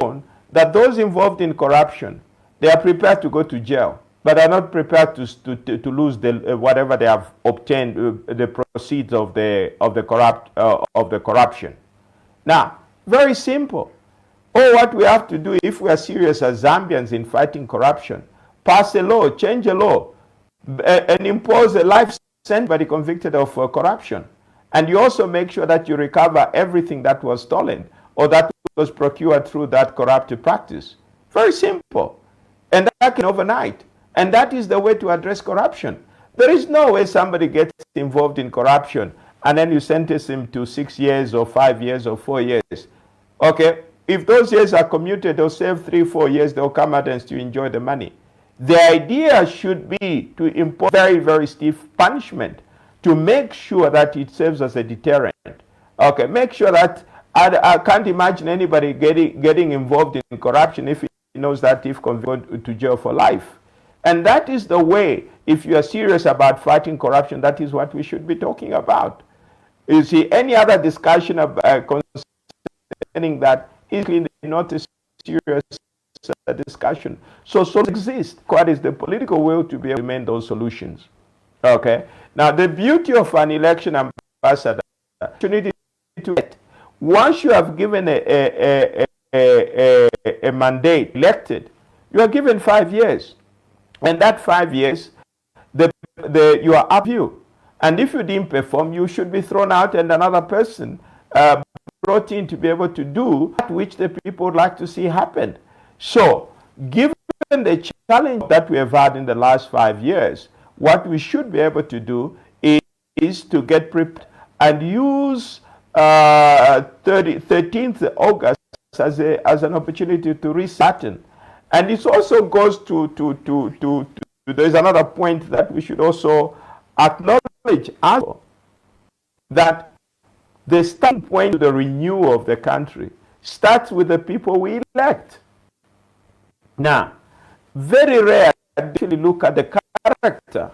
on that those involved in corruption, they are prepared to go to jail, but are not prepared to lose the, whatever they have obtained, the proceeds of the corruption. Now, very simple. Oh, what we have to do if we are serious as Zambians in fighting corruption, pass a law, change a law, and impose a life sentence by the convicted of corruption. And you also make sure that you recover everything that was stolen or that was procured through that corruptive practice. Very simple. And that can overnight. And that is the way to address corruption. There is no way somebody gets involved in corruption and then you sentence him to 6 years or 5 years or 4 years. Okay, if those years are commuted, they'll save 3, 4 years, they'll come out and still enjoy the money. The idea should be to impose very, very stiff punishment to make sure that it serves as a deterrent. Okay, make sure that I can't imagine anybody getting involved in corruption if he knows that if convicted to jail for life. And that is the way, if you are serious about fighting corruption, that is what we should be talking about. You see, any other discussion about concerning that is not a serious discussion. So exist. What is the political will to be able to implement those solutions? Okay. Now, the beauty of an election ambassador, opportunity to get, once you have given a mandate, elected, you are given 5 years. And that 5 years, you are up you. And if you didn't perform, you should be thrown out and another person brought in to be able to do that which the people would like to see happen. So, given the challenge that we have had in the last 5 years, what we should be able to do is to get prepared and use 13th August as an opportunity to reset. And it also goes to there's another point that we should also acknowledge that the starting point to the renewal of the country starts with the people we elect. Now, very rare to actually look at the character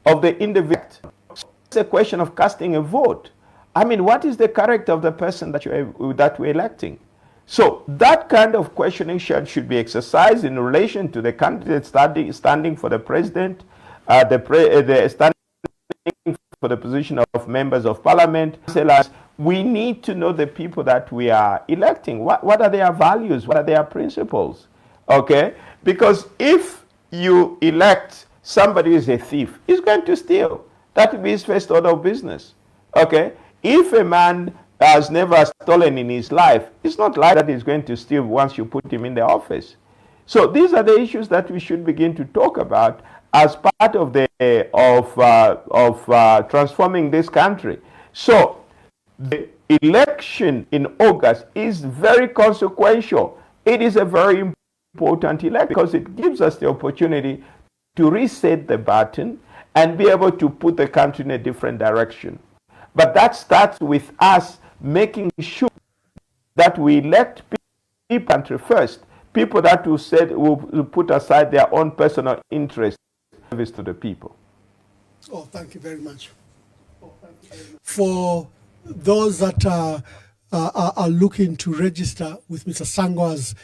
of the individual. It's a question of casting a vote. I mean, what is the character of the person that we're electing? So that kind of questioning should be exercised in relation to the candidate standing for the president, the standing for the position of members of parliament. We need to know the people that we are electing. What are their values? What are their principles? Okay? Because if you elect somebody who is a thief, he's going to steal. That will be his first order of business. Okay? If a man has never stolen in his life, it's not like that he's going to steal once you put him in the office. So these are the issues that we should begin to talk about as part of transforming this country. So the election in August is very consequential. It is a very important election because it gives us the opportunity to reset the button and be able to put the country in a different direction. But that starts with us making sure that we elect people country first, people that will put aside their own personal interest service to the people. Oh, thank you very much. For those that are looking to register with Mr. Sangwa's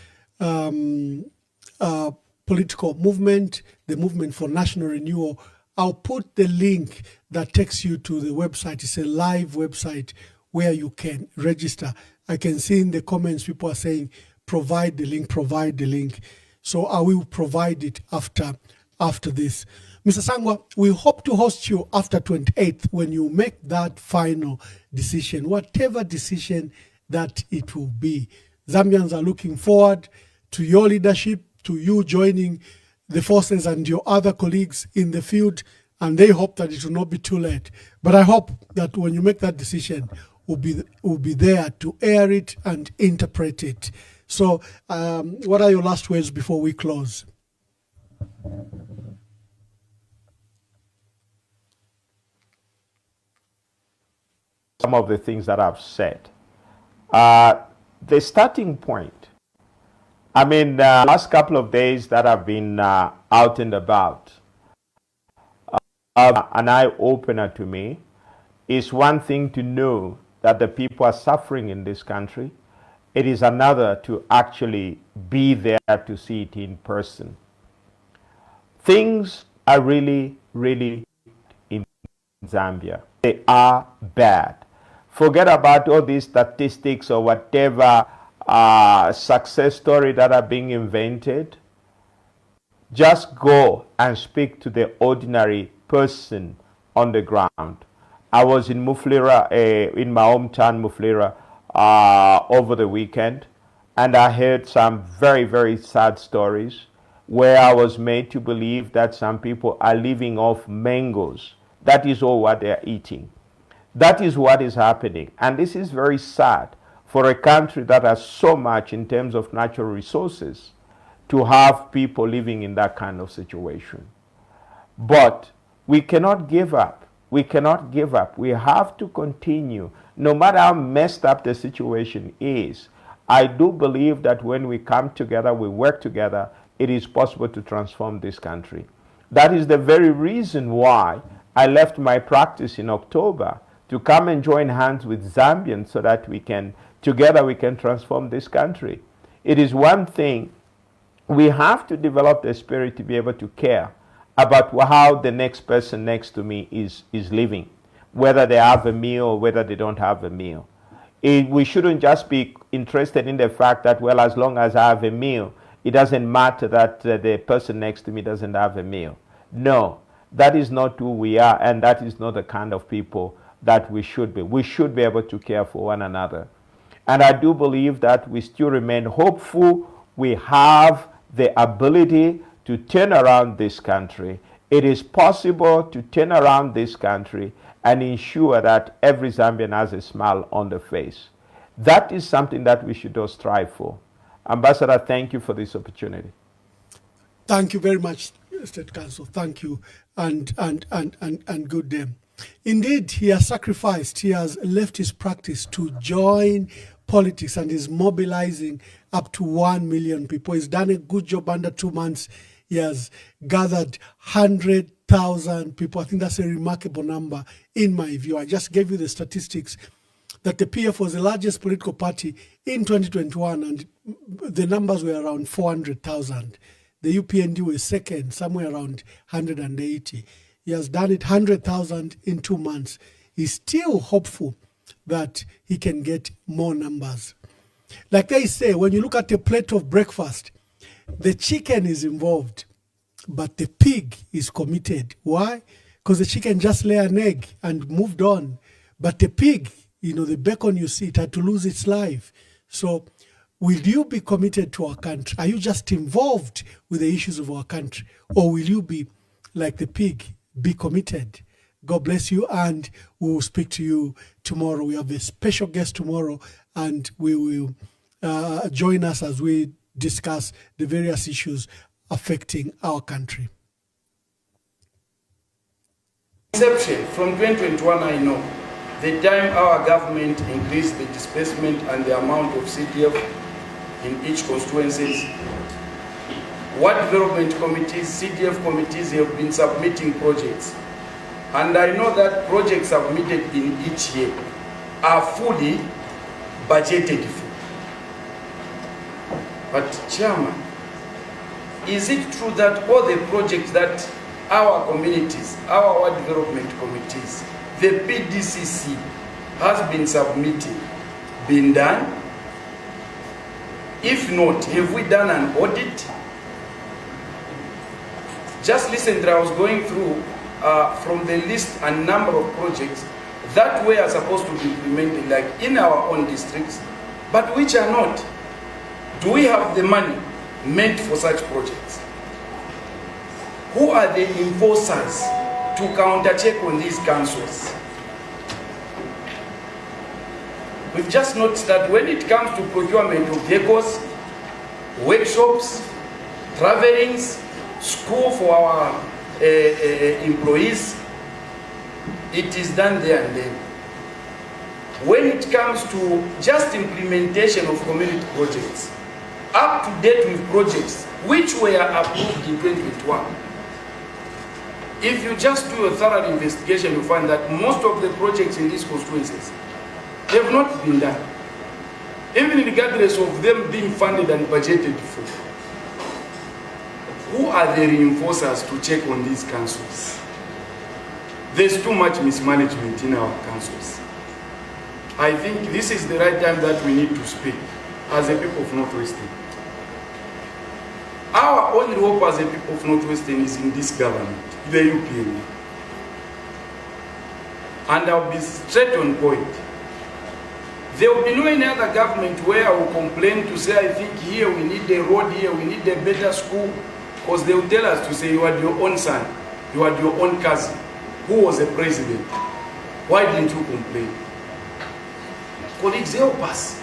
political movement, the Movement for National Renewal, I'll put the link that takes you to the website. It's a live website where you can register. I can see in the comments people are saying, provide the link, provide the link. So I will provide it after this. Mr. Sangwa, we hope to host you after 28th when you make that final decision, whatever decision that it will be. Zambians are looking forward to your leadership, to you joining the forces and your other colleagues in the field, and they hope that it will not be too late. But I hope that when you make that decision, we'll be there to air it and interpret it. So what are your last words before we close? some of the things that I've said. The starting point, I mean, last couple of days that I've been out and about, an eye-opener to me is one thing to know that the people are suffering in this country. It is another to actually be there to see it in person. Things are really, really in Zambia. They are bad. Forget about all these statistics or whatever success story that are being invented. Just go and speak to the ordinary person on the ground. I was in Mufulira, in my hometown Mufulira, over the weekend, and I heard some very, very sad stories where I was made to believe that some people are living off mangoes. That is all what they're eating. That is what is happening. And this is very sad for a country that has so much in terms of natural resources to have people living in that kind of situation. But we cannot give up. We cannot give up. We have to continue. No matter how messed up the situation is, I do believe that when we come together, we work together, it is possible to transform this country. That is the very reason why I left my practice in October to come and join hands with Zambians so that together we can transform this country. It is one thing, we have to develop the spirit to be able to care about how the next person next to me is living, whether they have a meal or whether they don't have a meal. We shouldn't just be interested in the fact that, well, as long as I have a meal, it doesn't matter that the person next to me doesn't have a meal. No, that is not who we are, and that is not the kind of people that we should be. We should be able to care for one another. And I do believe that we still remain hopeful. We have the ability to turn around this country. It is possible to turn around this country and ensure that every Zambian has a smile on the face. That is something that we should all strive for. Ambassador, thank you for this opportunity. Thank you very much, State Council. Thank you, and good day. Indeed, he has sacrificed. He has left his practice to join politics and is mobilizing up to 1 million people. He's done a good job under 2 months. He has gathered 100,000 people. I think that's a remarkable number in my view. I just gave you the statistics that the PF was the largest political party in 2021, and the numbers were around 400,000. The UPND was second, somewhere around 180. He has done it 100,000 in 2 months. He's still hopeful that he can get more numbers. Like they say, when you look at a plate of breakfast, the chicken is involved, but the pig is committed. Why? Because the chicken just lay an egg and moved on. But the pig, the bacon you see, it had to lose its life. So will you be committed to our country? Are you just involved with the issues of our country? Or will you be like the pig, be committed? God bless you, and we will speak to you tomorrow. We have a special guest tomorrow, and we will join us as we discuss the various issues affecting our country. Inception from 2021, I know the time our government increased the disbursement and the amount of CDF in each constituencies, what development committees, CDF committees have been submitting projects. And I know that projects submitted in each year are fully budgeted for. But Chairman, is it true that all the projects that our communities, our development committees, the PDCC has been submitting, been done? If not, have we done an audit? Just recently I was going through from the list a number of projects that were supposed to be implemented like in our own districts, but which are not. Do we have the money meant for such projects? Who are the enforcers to countercheck on these councils? We've just noticed that when it comes to procurement of vehicles, workshops, travelings, school for our employees, it is done there and then. when it comes to just implementation of community projects, up to date with projects which were approved in 2021. If you just do a thorough investigation, you find that most of the projects in these constituencies have not been done, even regardless of them being funded and budgeted for. Who are the reinforcers to check on these councils? There's too much mismanagement in our councils. I think this is the right time that we need to speak as a people of Northwestern. Our only hope as a people of Northwestern is in this government, the UPN. And I'll be straight on point. There will be no any other government where I will complain to say, I think here we need a road, here we need a better school, because they will tell us to say, you had your own son, you had your own cousin, who was a president. Why didn't you complain? Colleagues, help us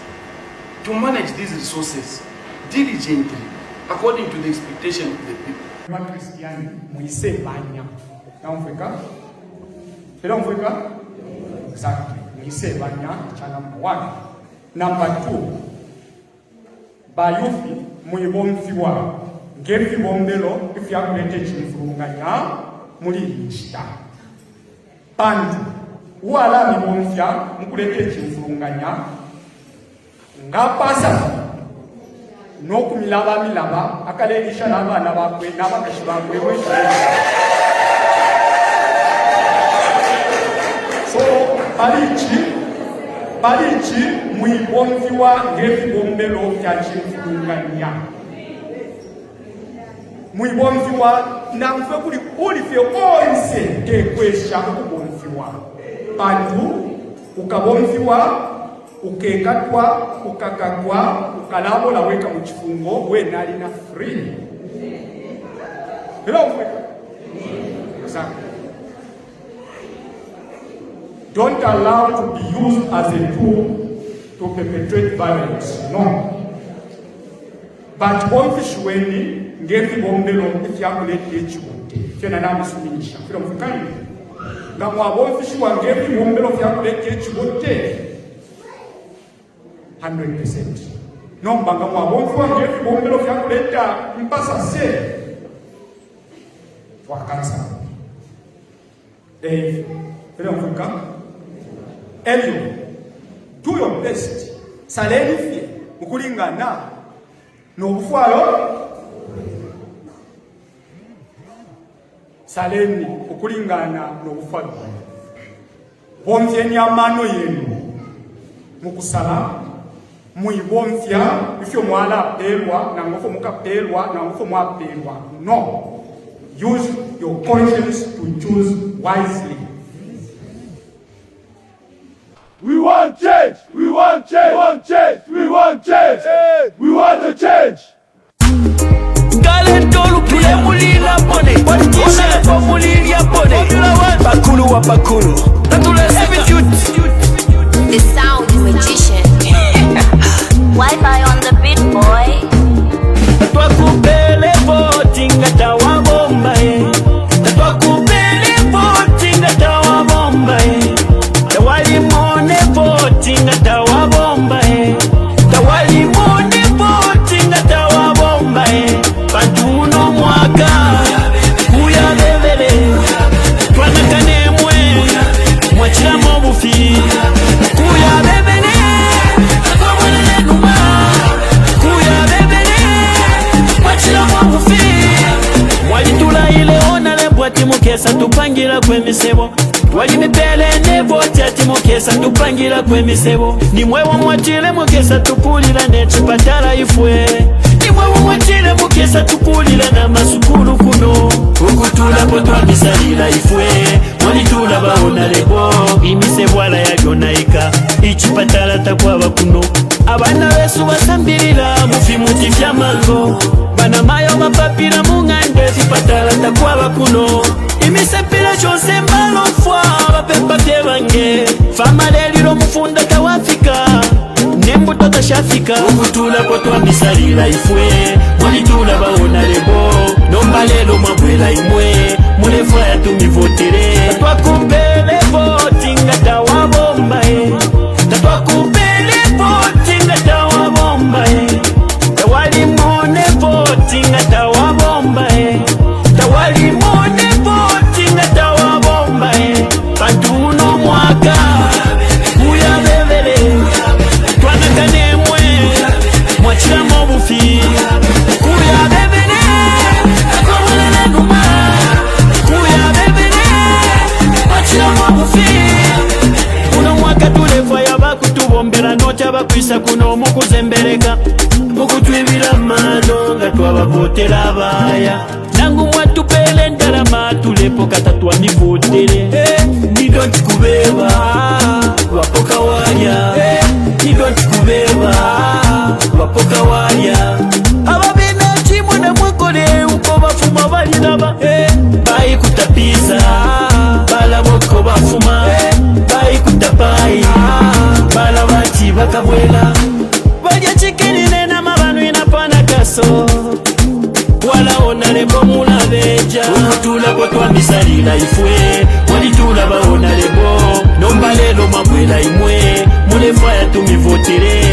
to manage these resources diligently, according to the expectation of the people. Exactly. Number one. Number two, bayufi muibomfiwa ngefi bombelo ifyakulete chifunganya muri nchita pandu wala mibomfya mukulete chifunganya ngapasa nokumilaba milaba akalegisha n'abana bakwe n'abakashi bakwe so balichi muibomfiwa ngefi bombelo fya chifunganya muibomfiwa na mfe kuli ulifye onse tekwesha ukubomfiwa pandu ukabomfiwa ukekatwa ukakakwa ukalabo laweka muchifungo we nali na free. Hello. Exactly. Don't allow to be used as a tool to perpetrate violence. No. But bomfishweni ngefi bombelo ifyakulete echibote kena namisuminisha fira mfukani na mwabomfishwa ngefi bombelo fyakulete echibote 100%. No mbanga mwabomfishwa ngefi bombelo fyakuleta mpasa se wakansa Dave fira mfukani Elio, do your best. Saleni fie mukulingana n'obufwalo saleni ukulingana n'obufwalo bomfye nyamano yenu mukusala muibomfya ifyo mwala pelwa na ngofo mukapelwa na ngofo mwapelwa. No, use your conscience to choose wisely. We want change! We want change! We want change! We want change! We want a change! Bakulu wa bakulu. The sound magician. Wi-Fi on the beat, boy. Twakupele voting atawa bomba e. Twakupele voting atawa bomba e. Tawali mone voting atawa bomba e. Tawali mone voting atawa bomba e. Paduno mwaka kuya bebele. Twanakane mwe mwachira mobufi kuya bebele. Twamwele numa kuya bebele. Mwachira mobufi walitula ile ona lebwa timukesa tupangira kwemisebo. Wali mipele nevoti ati mukesa tupangira kwemisebo. Nimwewo mwachile mukesa tupulila nechipatala ifwe. Nimwewo mwachile mukesa tupulila na masukulu kuno. Ukutula potwa misalila ifwe. Mwalitula baona lebo imisebo ala ya jonaika. Ichipatala takwaba kuno. Abana besu basambilila mufimuti fya mango. Bana mayo mapapira mungande zipatala takwaba kuno. Imisepila chose mbalo fwa bapepa tebange. Fama lelilo mufunda tawafika nembuto tashafika. Ukutula potwa misalila ifwe. Mwalitula baona lebo nombalelo mwabwela imwe. Mulefwa ya tumivotere. Twakupele voting atawa bomba e. babombera nochaba kwisa kuno mukuzembereka mukutwibira mano nga twabavotera abaya nangu mwatupele ndarama tulepo katatwa mivotere nidonti kubeba wapoka waya nidonti kubeba wapoka waya ababina chimwe na mwekole uko bafuma balinaba bayi kutapiza bala boko bafuma bayi kutapai bala bati bakabwela baja chikini nena mabanu inapana kaso wala onalebo mulabeja ukutula kwa twamisalila ifwe walitula baonalebo nombalelo mabwela imwe mulefa yatumivotere